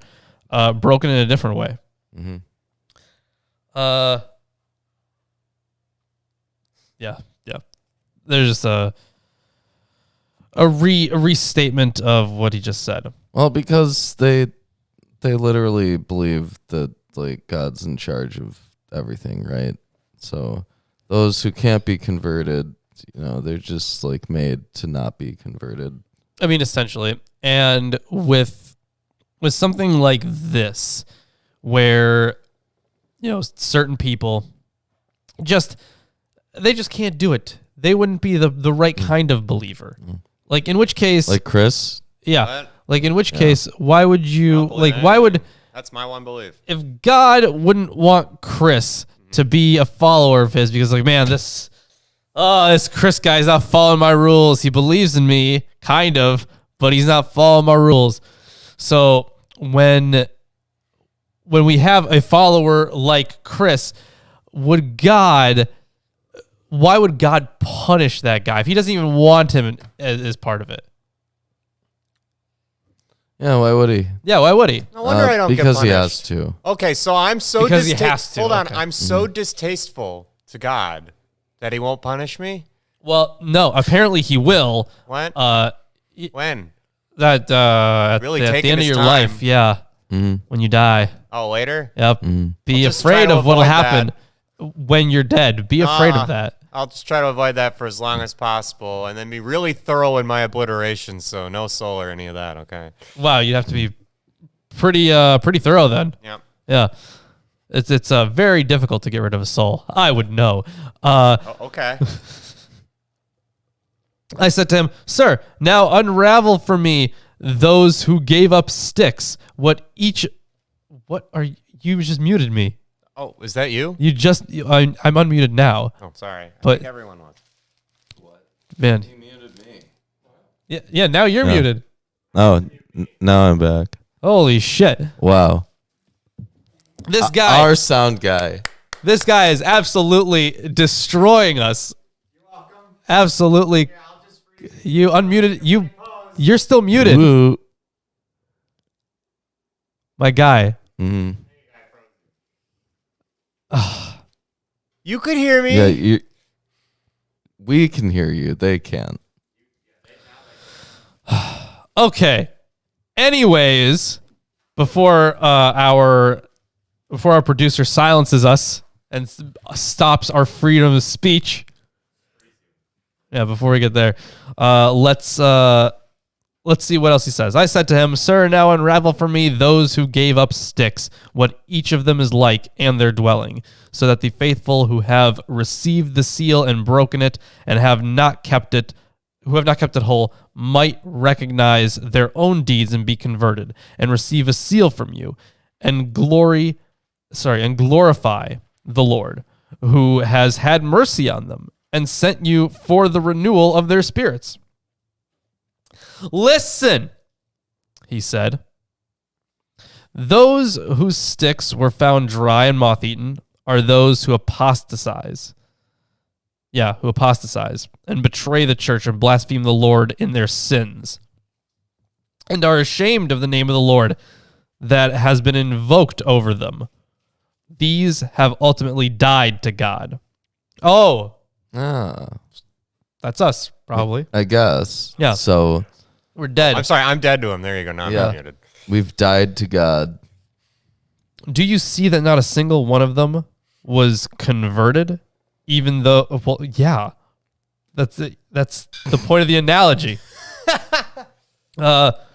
broken in a different way. Mm-hmm. Yeah. There's just a restatement of what he just said. Well, because they literally believe that God's in charge of everything, right? So those who can't be converted, they're just made to not be converted. I mean, essentially. And with something like this, where certain people they just can't do it. They wouldn't be the right kind of believer. In which case, Chris. Yeah. What? In which case, why would you why would That's my one belief. if God wouldn't want Chris to be a follower of his because man, this Chris guy's not following my rules. He believes in me, kind of, but he's not following my rules. So when we have a follower like Chris, why would God punish that guy if he doesn't even want him as part of it? Yeah, why would he? Yeah, why would he? No wonder I don't get Because punished. he has to. Okay, so I'm so Because he has to, Hold on, okay. I'm so distasteful to God that he won't punish me? Well, no, apparently he will. What? When? That at, Really at the taking end of his your time. life, yeah. When you die. Oh, later? Yep. Be just try afraid to of what'll avoid happen when you're dead. Be afraid of that. I'll just try to avoid that for as long as possible and then be really thorough in my obliteration, so no soul or any of that, okay? Wow, you'd have to be pretty thorough then. Yep. Yeah. It's very difficult to get rid of a soul. I would know. Okay. I said to him, "Sir, now unravel for me those who gave up sticks. What are you just muted me? Oh, is that you? I'm unmuted now. Oh, sorry. I But- think everyone was. Man. He muted me. Yeah, now you're muted. Oh, now I'm back. Holy shit. Wow. This guy Our sound guy. This guy is absolutely destroying us. You're welcome. Absolutely. Yeah, I'll just You unmuted. You're still muted. Woo. My guy. Mm-hmm. You could hear me. Yeah, we can hear you. They can't. Okay. Anyways, before our producer silences us and stops our freedom of speech. Yeah, before we get there, let's see what else he says. I said to him, "Sir, now unravel for me those who gave up sticks, what each of them is like, and their dwelling, so that the faithful who have received the seal and broken it, and who have not kept it whole, might recognize their own deeds and be converted, and receive a seal from you, and glorify the Lord, who has had mercy on them, and sent you for the renewal of their spirits." "Listen," he said. "Those whose sticks were found dry and moth-eaten are those who apostatize. Yeah, who apostatize and betray the church and blaspheme the Lord in their sins, and are ashamed of the name of the Lord that has been invoked over them. These have ultimately died to God." Oh, that's us, probably. I guess. Yeah. So We're dead. I'm sorry, I'm dead to him. There you go. Now Yeah. I'm muted. we've died to God. Do you see that not a single one of them was converted? Even though, well, yeah, that's it. That's the point of the analogy. That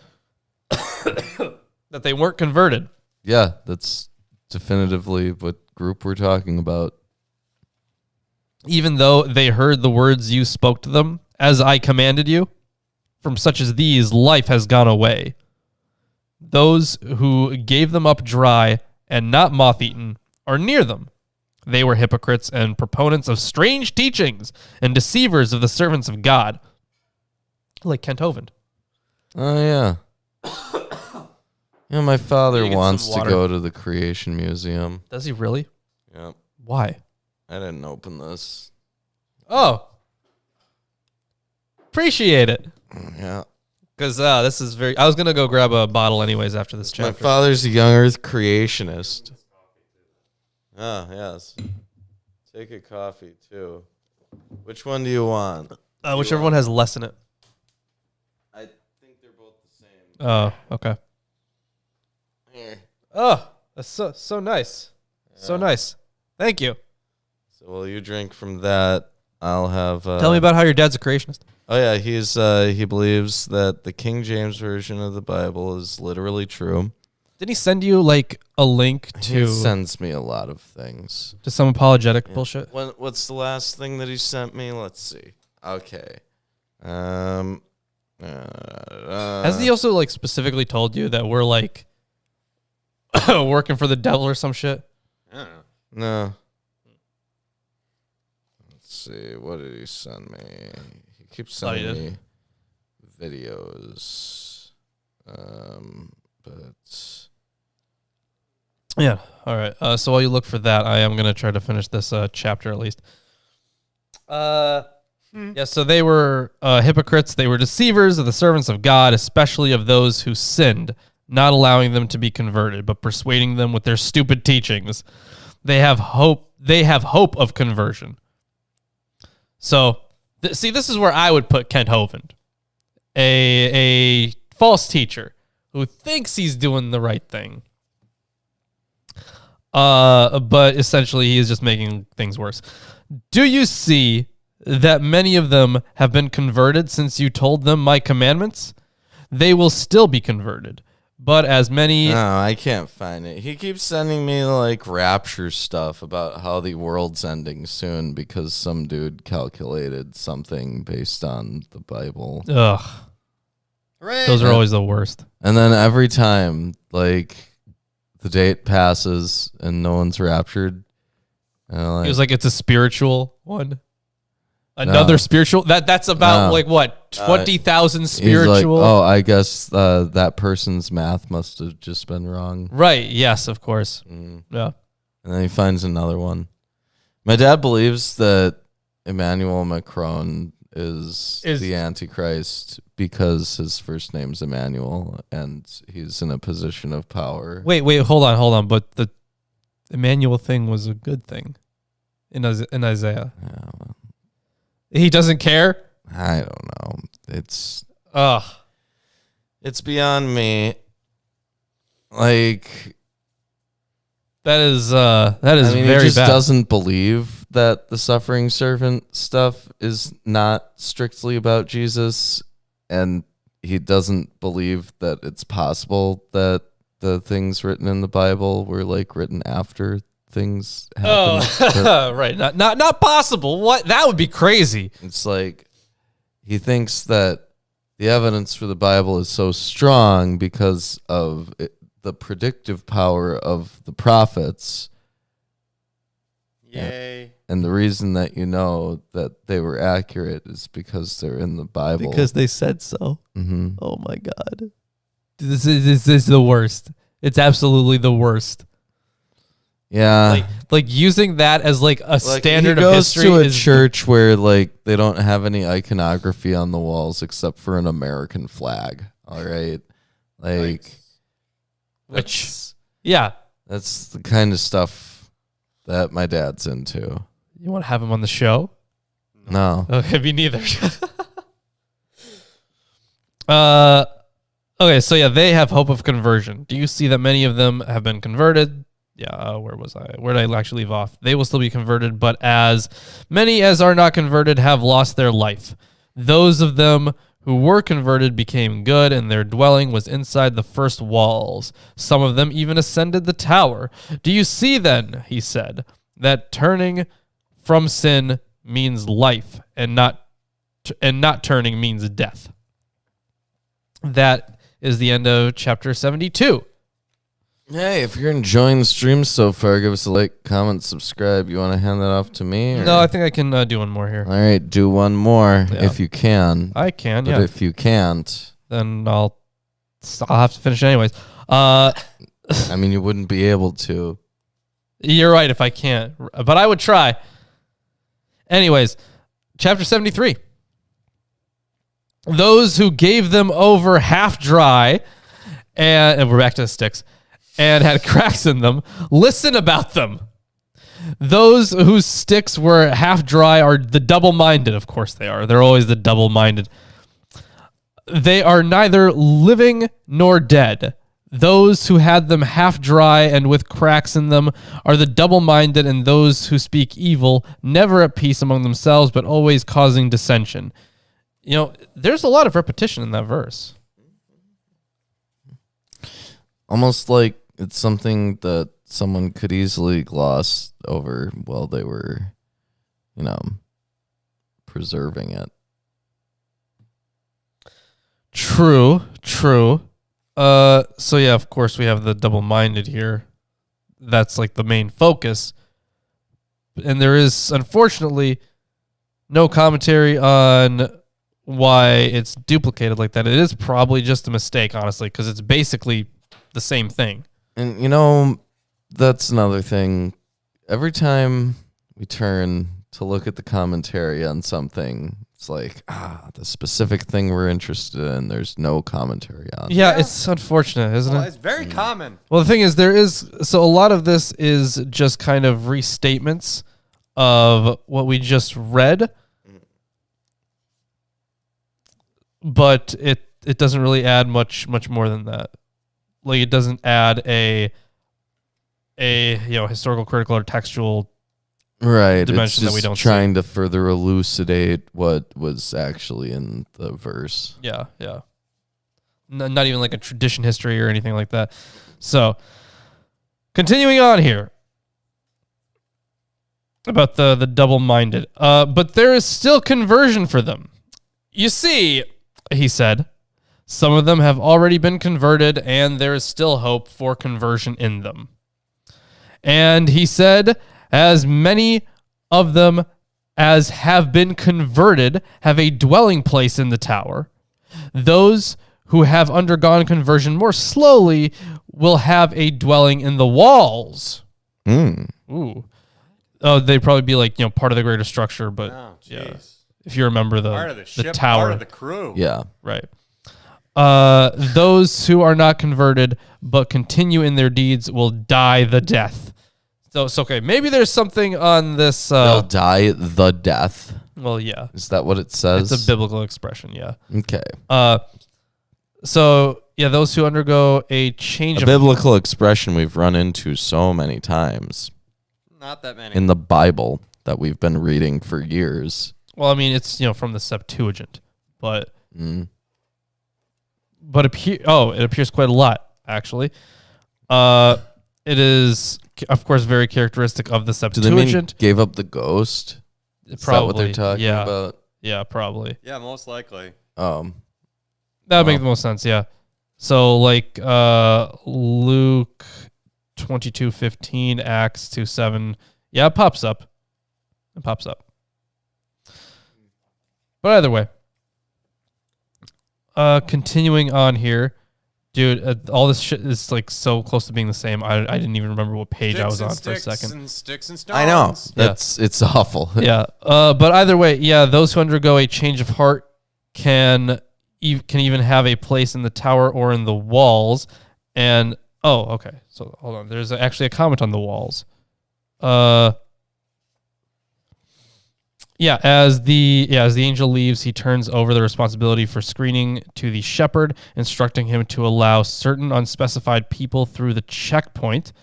they weren't converted. Yeah, that's definitively what group we're talking about. Even though they heard the words you spoke to them, as I commanded you. From such as these, life has gone away. Those who gave them up dry and not moth-eaten are near them. They were hypocrites and proponents of strange teachings and deceivers of the servants of God. Like Kent Hovind. Oh, yeah. Yeah, my father Can you get wants some to water? go to the Creation Museum. Does he really? Yep. Why? I didn't open this. Oh. Appreciate it. Yeah. Because this is very... I was going to go grab a bottle anyways after this My chapter. father's a young earth creationist. Ah, yes. Take a coffee, too. Which one do you want? Whichever one has less in it. I think they're both the same. Oh, okay. Here. Oh, that's so nice. So nice. Thank you. So while you drink from that, I'll have... Tell me about how your dad's a creationist. Oh, yeah, he believes that the King James Version of the Bible is literally true. Didn't he send you like a link He to sends me a lot of things. some apologetic bullshit? What's the last thing that he sent me? Let's see. Okay. Hasn't he also like specifically told you that we're like working for the devil or some shit? I don't know. No. Let's see. What did he send me? He keeps Thought he sending me videos. But Yeah. All right. So while you look for that, I am gonna try to finish this chapter at least. Yeah, so they were hypocrites. They were deceivers of the servants of God, especially of those who sinned, not allowing them to be converted, but persuading them with their stupid teachings. They have hope. They have hope of conversion. So, see, this is where I would put Kent Hovind, a false teacher who thinks he's doing the right thing, but essentially he is just making things worse. Do you see that many of them have been converted since you told them my commandments? They will still be converted, but as many... No, I can't find it. He keeps sending me like rapture stuff about how the world's ending soon because some dude calculated something based on the Bible. Ugh. Hooray. Those are always the worst. And then every time, like, the date passes and no one's raptured, It was like it's a spiritual one. Another spiritual? That's about like what? 20,000 spiritual? He's like, oh, I guess that person's math must have just been wrong. Right. Yes, of course. Yeah. And then he finds another one. My dad believes that Emmanuel Macron is the Antichrist because his first name's Emmanuel and he's in a position of power. Wait, hold on. But the Emmanuel thing was a good thing in Isaiah. Yeah, well, He doesn't care? I don't know. It's beyond me. Like, that is I mean, very he just bad. doesn't believe that the suffering servant stuff is not strictly about Jesus, and he doesn't believe that it's possible that the things written in the Bible were like written after things happened. Oh, right. Not possible. What? That would be crazy. It's like he thinks that the evidence for the Bible is so strong because of the predictive power of the prophets. Yay. And the reason that you know that they were accurate is because they're in the Bible. Because they said so. Mm-hmm. Oh my God. This is the worst. It's absolutely the worst. Yeah. Like using that as like a standard he of goes history to a is church where like they don't have any iconography on the walls except for an American flag. All right. Like which yeah. that's the kind of stuff that my dad's into. You want to have him on the show? No. Okay, me neither. Okay, so yeah, they have hope of conversion. Do you see that many of them have been converted? Yeah, where was I? Where did I actually leave off? They will still be converted, but as many as are not converted have lost their life. Those of them who were converted became good, and their dwelling was inside the first walls. Some of them even ascended the tower. Do you see then, he said, that turning from sin means life, and not turning means death. That is the end of chapter 72. Hey, if you're enjoying the stream so far, give us a like, comment, subscribe. You want to hand that off to me? Or? No, I think I can do one more here. All right, do one more if you can. I can, but yeah. if you can't, Then I'll have to finish it anyways. I mean, you wouldn't be able to. You're right if I can't, but I would try. Anyways, chapter 73. Those who gave them over half dry, and we're back to the sticks, and had cracks in them, listen about them. Those whose sticks were half dry are the double-minded. Of course they are. They're always the double-minded. They are neither living nor dead. Those who had them half dry and with cracks in them are the double-minded, and those who speak evil, never at peace among themselves, but always causing dissension. You know, there's a lot of repetition in that verse. Almost like it's something that someone could easily gloss over while they were, preserving it. True. So yeah, of course we have the double-minded here. That's like the main focus. And there is, unfortunately, no commentary on why it's duplicated like that. It is probably just a mistake, honestly, because it's basically the same thing. And, that's another thing. Every time we turn to look at the commentary on something, it's like, the specific thing we're interested in, there's no commentary on. Yeah, it's unfortunate, isn't it? It's very common. Well, the thing is, so a lot of this is just kind of restatements of what we just read, but it doesn't really add much more than that. Like, it doesn't add a historical, critical, or textual dimension It's just that we don't trying to further elucidate what was actually in the verse. Yeah. Not even like a tradition history or anything like that. So, continuing on here about the double-minded. But there is still conversion for them. You see, he said, some of them have already been converted, and there is still hope for conversion in them. And he said, as many of them as have been converted have a dwelling place in the tower. Those who have undergone conversion more slowly will have a dwelling in the walls. Ooh. Oh, they'd probably be like, part of the greater structure, but yeah. If you remember Part of the ship, tower. part of the crew. Yeah. Right. Those who are not converted but continue in their deeds will die the death. So it's okay. Maybe there's something on this. They'll die the death. Well, yeah. Is that what it says? It's a biblical expression, yeah. Okay. So, yeah, those who undergo a change A biblical expression we've run into so many times Not that many. in the Bible that we've been reading for years. Well, I mean, it's, from the Septuagint, but it appears quite a lot, actually. It is, of course, very characteristic of the Do Septuagint. they mean gave up the ghost? Is that what they're talking yeah. about? Yeah, probably. Yeah, most likely. That would make the most sense, yeah. So, like, Luke 22:15, Acts 2:7. Yeah, it pops up. But either way, continuing on here, dude, all this shit is like so close to being the same. I didn't even remember what page I was on for a second. Sticks and stones. I know. It's awful. Yeah. But either way, yeah, those who undergo a change of heart can even have a place in the tower or in the walls. And okay. So hold on. There's actually a comment on the walls. As the angel leaves, he turns over the responsibility for screening to the shepherd, instructing him to allow certain unspecified people through the checkpoint.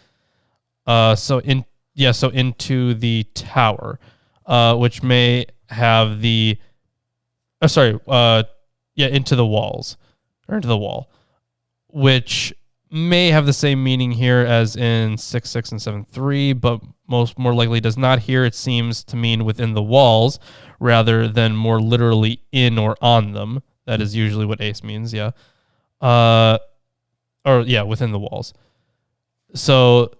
So into the tower, which may have into the walls or into the wall, which may have the same meaning here as in 6:6 and 7:3, but more likely does not here. It seems to mean within the walls rather than more literally in or on them. That is usually what ace means, yeah. Within the walls. So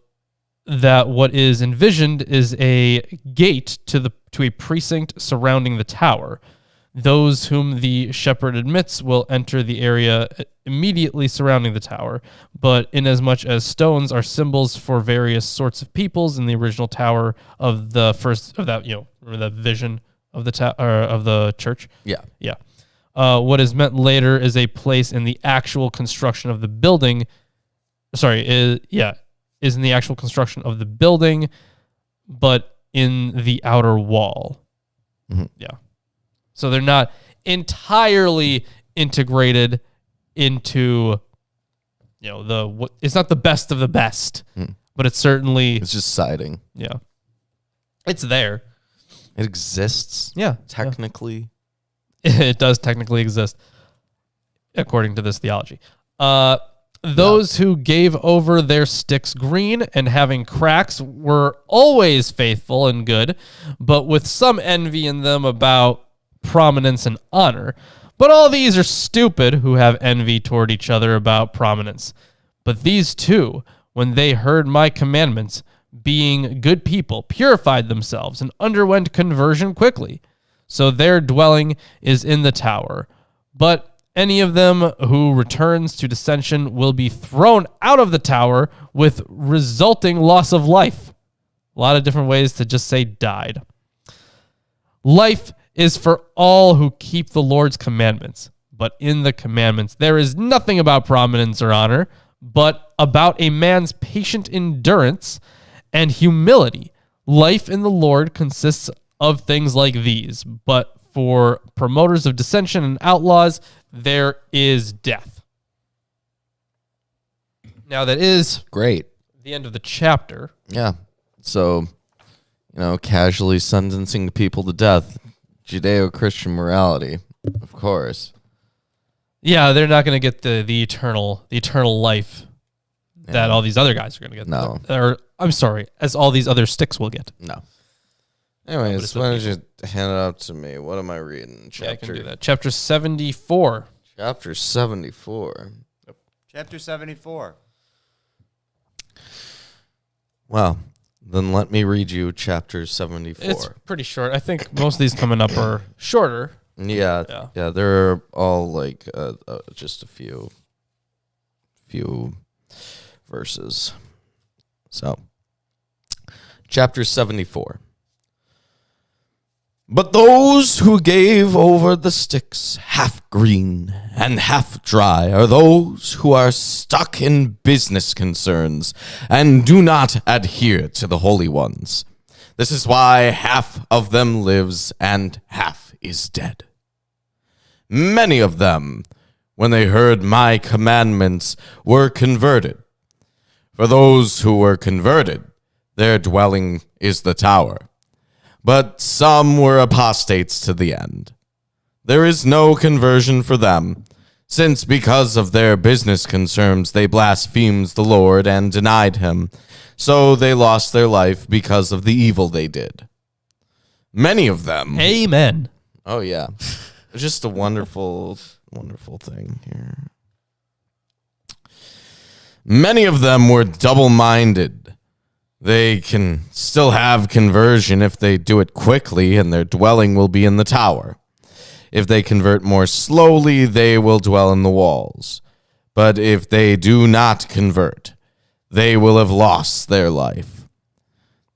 that what is envisioned is a gate to a precinct surrounding the tower. Those whom the shepherd admits will enter the area immediately surrounding the tower, but inasmuch as stones are symbols for various sorts of peoples in the original tower of the first of that, remember that vision of the of the church? Yeah. What is meant later is a place in the actual construction of the building. Is in the actual construction of the building, but in the outer wall. Mm-hmm. Yeah. So they're not entirely integrated into, it's not the best of the best, but it's certainly. It's just siding. Yeah. It's there. It exists. Yeah. Technically. Yeah. It does technically exist, according to this theology. Those who gave over their sticks green and having cracks were always faithful and good, but with some envy in them about prominence and honor. But all these are stupid who have envy toward each other about prominence. But these two, when they heard my commandments, being good people, purified themselves and underwent conversion quickly. So their dwelling is in the tower. But any of them who returns to dissension will be thrown out of the tower with resulting loss of life. A lot of different ways to just say died. Life is for all who keep the Lord's commandments. But in the commandments, there is nothing about prominence or honor, but about a man's patient endurance and humility. Life in the Lord consists of things like these, but for promoters of dissension and outlaws, there is death. Now, that is Great. the end of the chapter. Yeah. So, casually sentencing people to death. Judeo-Christian morality, of course. Yeah, they're not going to get the eternal life that all these other guys are going to get. No. Or, I'm sorry, as all these other sticks will get. No. Anyways, why don't you hand it out to me? What am I reading? Yeah, I can do that. Chapter 74. Chapter 74. Chapter 74. Well, then let me read you chapter 74. It's pretty short. I think most of these coming up are shorter. Yeah, they're all like just a few verses. So, chapter 74. But those who gave over the sticks half green and half dry are those who are stuck in business concerns and do not adhere to the holy ones. This is why half of them lives and half is dead. Many of them, when they heard my commandments, were converted. For those who were converted, their dwelling is the tower. But some were apostates to the end. There is no conversion for them, since because of their business concerns they blasphemed the Lord and denied him, so they lost their life because of the evil they did. Many of them... Amen. Oh, yeah. It's just a wonderful, wonderful thing here. Many of them were double-minded. They can still have conversion if they do it quickly, and their dwelling will be in the tower. If they convert more slowly, they will dwell in the walls. But if they do not convert, they will have lost their life.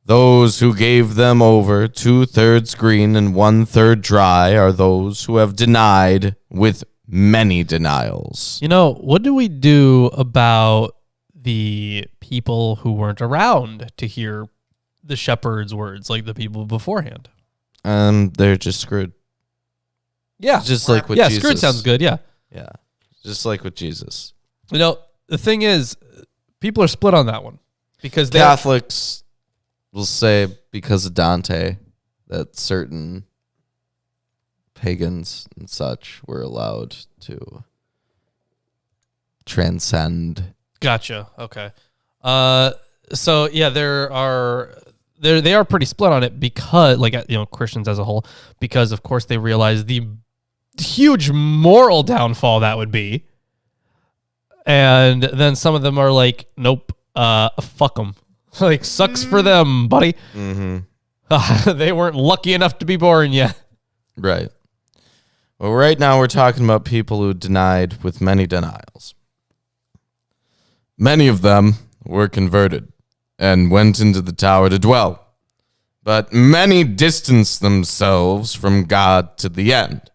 Those who gave them over 2/3 green and 1/3 dry are those who have denied with many denials. What do we do about the people who weren't around to hear the shepherd's words, like the people beforehand? They're just screwed. Yeah. Just like with Jesus. Screwed sounds good, yeah. Yeah. Just like with Jesus. The thing is, people are split on that one. Because Catholics will say, because of Dante, that certain pagans and such were allowed to transcend. Gotcha. Okay. So yeah, they are pretty split on it because, Christians as a whole, because of course they realize the huge moral downfall that would be, and then some of them are like, nope, fuck them, like sucks for them, buddy. Mm-hmm. They weren't lucky enough to be born yet. Right. Well, right now we're talking about people who denied with many denials. Many of them were converted and went into the tower to dwell, but many distanced themselves from God to the end.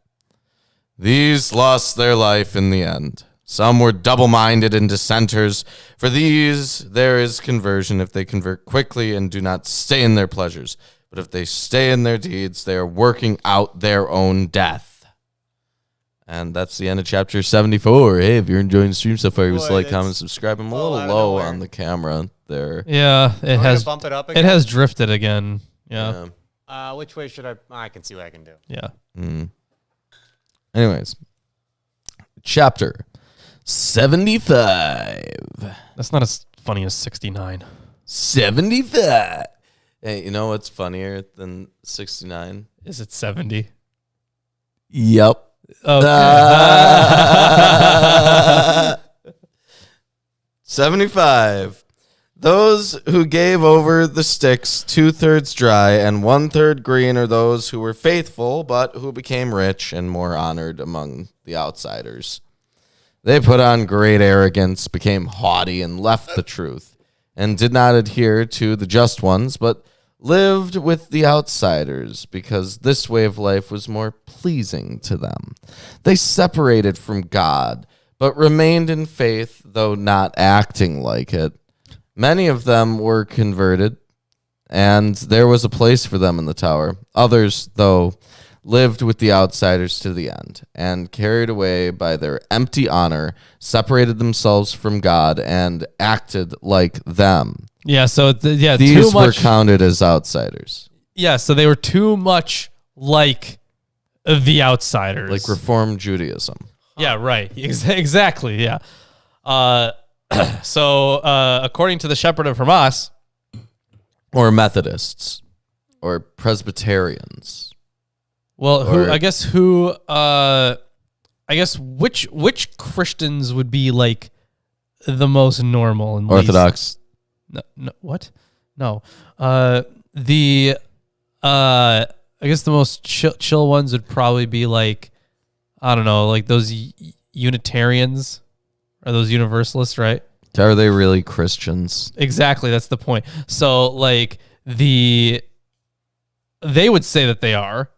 These lost their life in the end. Some were double-minded and dissenters. For these there is conversion if they convert quickly and do not stay in their pleasures. But if they stay in their deeds, they are working out their own death. And that's the end of chapter 74. Hey, if you're enjoying the stream so far, just like, comment, subscribe. I'm a little low on the camera there. Yeah, it has. Bump it up again? It has drifted again. Yeah. Which way should I? I can see what I can do. Yeah. Anyways, chapter 75. That's not as funny as 69. 75. Hey, you know what's funnier than 69? Is it 70? Yep. Okay. 75. Those who gave over the sticks 2/3 dry and 1/3 green are those who were faithful, but who became rich and more honored among the outsiders. They put on great arrogance, became haughty, and left the truth, and did not adhere to the just ones, but lived with the outsiders because this way of life was more pleasing to them. They separated from God, but remained in faith, though not acting like it. Many of them were converted, and there was a place for them in the tower. Others, though, lived with the outsiders to the end, and carried away by their empty honor, separated themselves from God, and acted like them. Yeah, so These too were much. counted as outsiders. Yeah, so they were too much like the outsiders. Like Reformed Judaism. Yeah, right. Exactly. Yeah. So according to the Shepherd of Hermas, Or Methodists. Or Presbyterians. well, Or- I guess which Christians would be like the most normal and Orthodox. No, what? No. I guess the most chill ones would probably be like, I don't know, like those Unitarians or those Universalists, right? Are they really Christians? Exactly, that's the point. So like they would say that they are.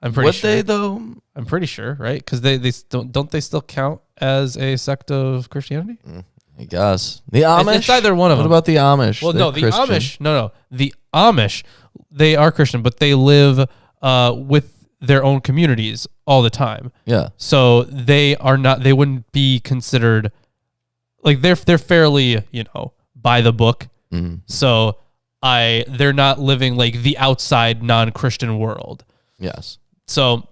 I'm pretty Would sure. they though? I'm pretty sure, right? Because they don't they still count as a sect of Christianity? I guess. The Amish? It's either one of What them. about the Amish? Well, They're no, the Christian. Amish. No, the Amish. They are Christian, but they live with their own communities all the time. Yeah. So they are not. They wouldn't be considered like they're fairly by the book. Mhm. So they're not living like the outside non-Christian world. Yes. So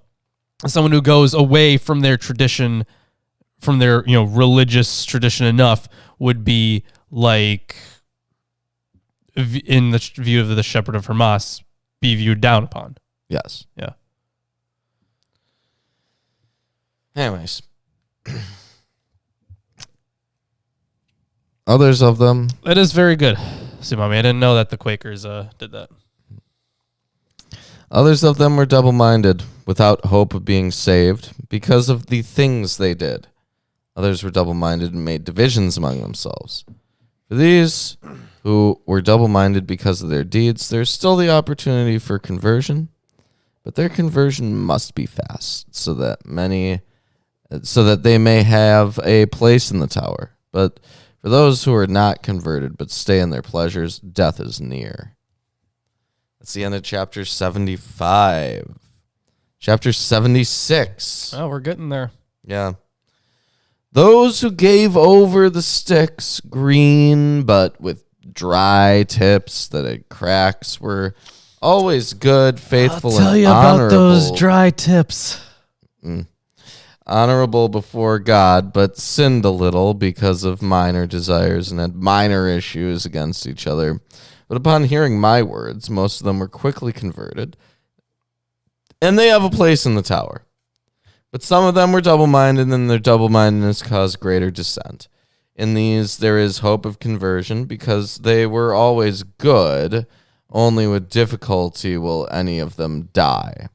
someone who goes away from their tradition, from their religious tradition enough, would be like, in the view of the Shepherd of Hermas, be viewed down upon. Yes. Yeah. Anyways. Others of them. That is very good. See, mommy, I didn't know that the Quakers did that. Others of them were double-minded, without hope of being saved, because of the things they did. Others were double-minded and made divisions among themselves. For these who were double-minded because of their deeds, there's still the opportunity for conversion, but their conversion must be fast, so that they may have a place in the tower. But for those who are not converted but stay in their pleasures, death is near. That's the end of chapter 75. Chapter 76. Oh, we're getting there. Yeah. Those who gave over the sticks, green but with dry tips that had cracks, were always good, faithful, and honorable. dry tips. Honorable before God, but sinned a little because of minor desires and had minor issues against each other. But upon hearing my words, most of them were quickly converted, and they have a place in the tower. But some of them were double-minded, and their double-mindedness caused greater dissent. In these there is hope of conversion, because they were always good, only with difficulty will any of them die.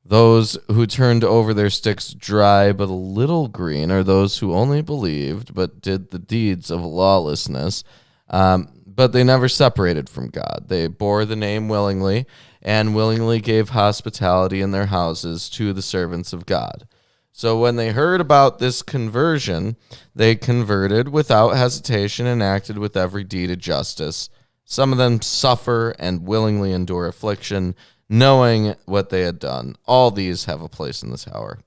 Those who turned over their sticks dry but a little green are those who only believed but did the deeds of lawlessness, but they never separated from God. They bore the name willingly and willingly gave hospitality in their houses to the servants of God. So when they heard about this conversion, they converted without hesitation and acted with every deed of justice. Some of them suffer and willingly endure affliction, knowing what they had done. All these have a place in the tower.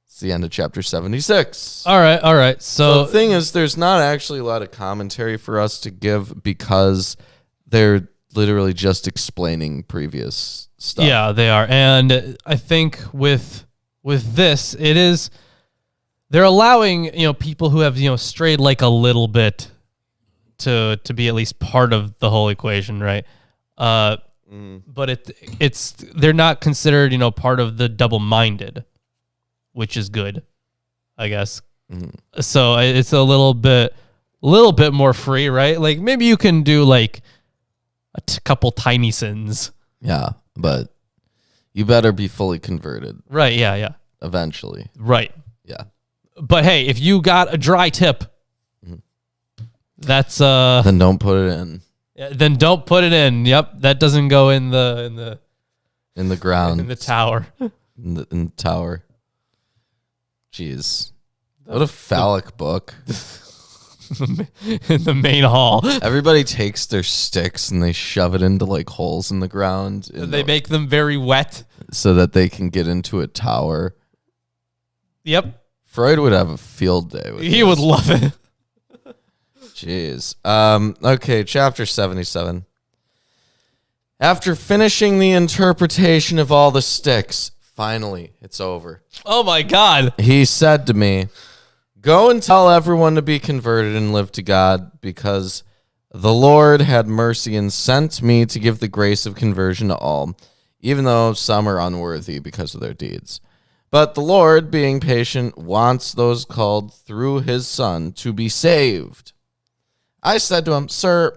It's the end of chapter 76. All right. So the thing is, there's not actually a lot of commentary for us to give because they're literally just explaining previous stuff. Yeah, they are. And I think with this, it is, they're allowing, people who have, strayed like a little bit to be at least part of the whole equation, right? But it's they're not considered, part of the double-minded, which is good, I guess. So it's a little bit more free, right? Like maybe you can do like a couple tiny sins. Yeah, but you better be fully converted. Right, yeah. Eventually. Right. Yeah. But hey, if you got a dry tip, that's Then don't put it in. Yeah, then don't put it in. Yep, that doesn't go in the ground. in the tower. In the tower. Jeez. What a phallic book. In the main hall. Everybody takes their sticks and they shove it into like holes in the ground. They make them very wet. So that they can get into a tower. Yep. Freud would have a field day with He would love it. Jeez. Okay, chapter 77. After finishing the interpretation of all the sticks, finally, it's over. Oh my God. He said to me, "Go and tell everyone to be converted and live to God, because the Lord had mercy and sent me to give the grace of conversion to all, even though some are unworthy because of their deeds. But the Lord, being patient, wants those called through his Son to be saved." I said to him, "Sir,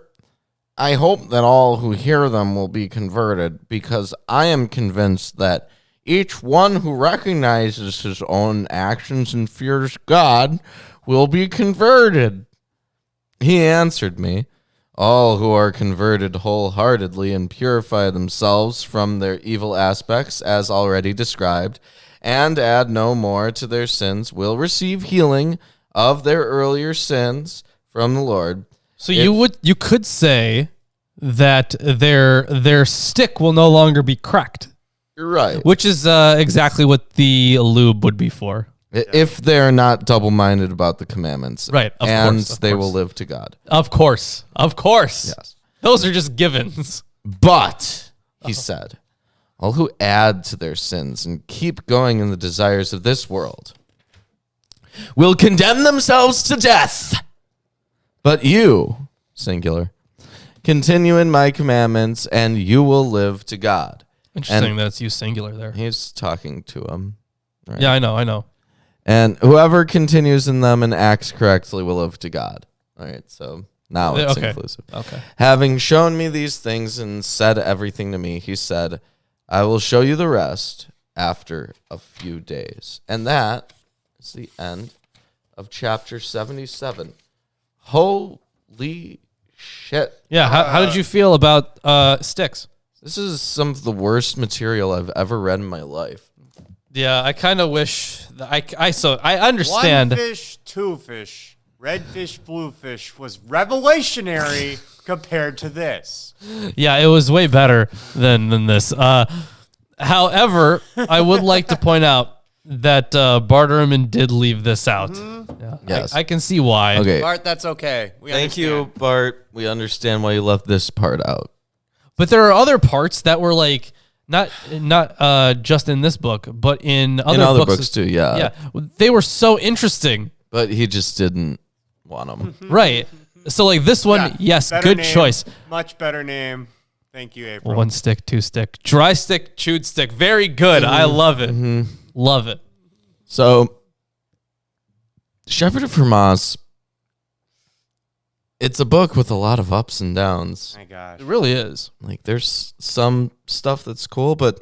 I hope that all who hear them will be converted, because I am convinced that each one who recognizes his own actions and fears God will be converted." He answered me, "All who are converted wholeheartedly and purify themselves from their evil aspects, as already described, and add no more to their sins, will receive healing of their earlier sins from the Lord." So you could say that their stick will no longer be cracked. You're right. Which is exactly what the lube would be for. If they're not double-minded about the commandments. Right, of and course, of they course. will live to God. Of course. Yes. Those are just givens. But, he said, all who add to their sins and keep going in the desires of this world will condemn themselves to death. But you, singular, continue in my commandments, and you will live to God. Interesting that it's you singular there. He's talking to him. Right? Yeah, I know. And whoever continues in them and acts correctly will live to God. All right, so now it's inclusive. Okay. Having shown me these things and said everything to me, he said, "I will show you the rest after a few days." And that is the end of chapter 77. Holy shit. Yeah, how did you feel about sticks? This is some of the worst material I've ever read in my life. Yeah, I kind of wish that I understand. One fish, two fish, red fish, blue fish was revelationary compared to this. Yeah, it was way better than this. However, I would like to point out that Barterman did leave this out. Mm-hmm. Yeah, Yes. I can see why. Okay. Bart, that's okay. We Thank you, understand. Bart. We understand why you left this part out. But there are other parts that were like not just in this book, but in other books too, yeah. Yeah, they were so interesting. But he just didn't want them. Right. So like this one, Yeah, yes, better good name, choice. Much better name. Thank you, April. One stick, two stick, dry stick, chewed stick. Very good. I love it. Love it. So, Shepherd of Hermas, it's a book with a lot of ups and downs. My gosh. It really is. Like, there's some stuff that's cool, but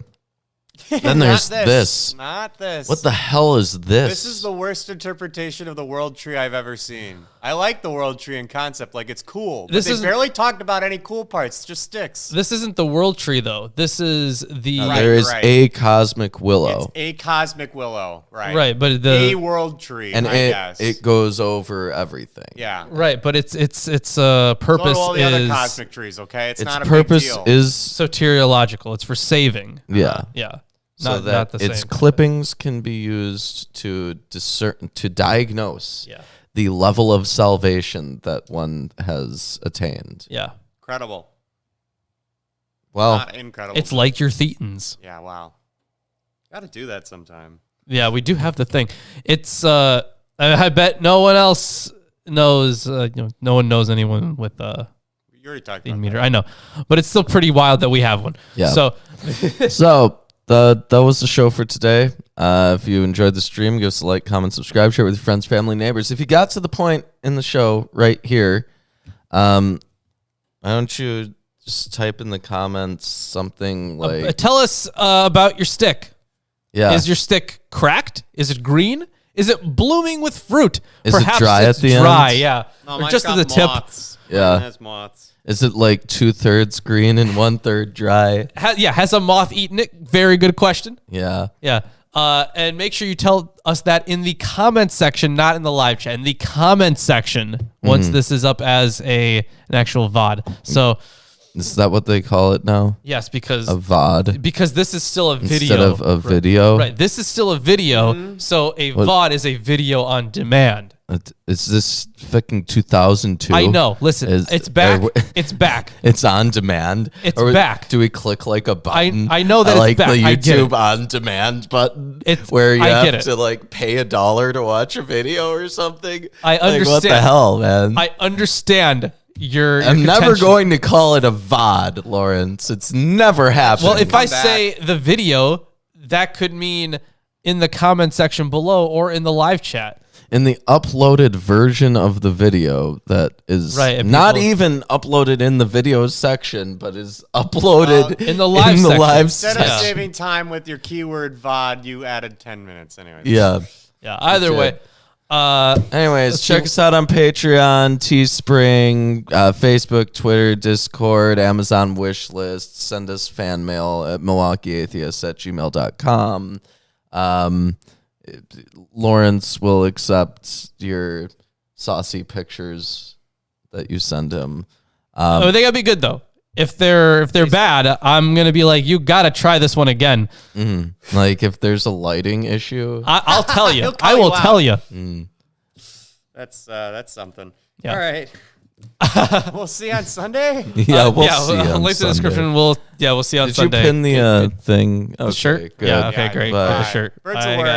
then there's Not this. Not this. What the hell is this? This is the worst interpretation of the world tree I've ever seen. I like the world tree in concept, like it's cool. But This they isn't- barely talked about any cool parts, it's just sticks. This isn't the world tree though. This is the There is right. a cosmic willow. It's a cosmic willow, right? right, but A the world tree, And I guess. it goes over everything. yeah. right, but its purpose So do all the other is cosmic trees, okay? It's Its not a purpose big deal. is, soteriological. It's for saving. yeah. Yeah. So Not that the its same. clippings can be used to discern, to diagnose Yeah. the level of salvation that one has attained. Yeah. Incredible. Well, Not incredible. It's like your thetans. yeah, wow. Gotta do that sometime. Yeah, we do have the thing. It's I bet no one else knows no one knows anyone with You already talked the about meter. that. I know. But it's still pretty wild that we have one. Yeah. So so that was the show for today. If you enjoyed the stream, give us a like, comment, subscribe, share it with your friends, family, neighbors. If you got to the point in the show right here, why don't you just type in the comments something like, tell us about your stick. yeah, Is your stick cracked? Is it green? Is it blooming with fruit? Is it Perhaps dry it's at the dry, end? yeah. No, or mine's just got at the tip. moths. Yeah. Mine has moths. Is it like 2/3 green and 1/3 dry? Has a moth eaten it? Very good question. Yeah. Yeah. And make sure you tell us that in the comments section, not in the live chat. In the comments section, once this is up as an actual VOD. So, is that what they call it now? yes, because A VOD because this is still a video instead of a video. Right. This is still a video. So a VOD is a video on demand. Is this fucking 2002? I know. Listen, it's back. It's back. It's on demand. It's back. Do we click like a button? I know that it's like back. the I get YouTube it. on demand button, It's- where you I get have it. to like pay $1 to watch a video or something. I Like, what the understand. hell, man? I understand your I'm never contention. going to call it a VOD, Lawrence. It's never happened. Well, if I back. say the video, that could mean in the comment section below or in the live chat. in the uploaded version of the video that is Right, and not people- even uploaded in the video section, but is uploaded in the live section. Instead of Yeah. saving time with your keyword VOD, you added 10 minutes anyways. Yeah. Yeah. Either Okay. way. Anyways, Let's check see. us out on Patreon, Teespring, Facebook, Twitter, Discord, Amazon wishlist. Send us fan mail at milwaukeeatheists@gmail.com. Lawrence will accept your saucy pictures that you send him. Oh, they gotta be good though. If they're bad, I'm gonna be like, you gotta try this one again. Like if there's a lighting issue. I'll tell you. He'll call I will you out. tell you. That's something. Yeah. All right. We'll see you on Sunday. Yeah, we'll see. on Link to the Sunday. description. We'll see you on Did Sunday. you pin the thing? Okay, shirt? good. Yeah. Okay. Great. Bye. The shirt. Birds Bye, of Word. guys.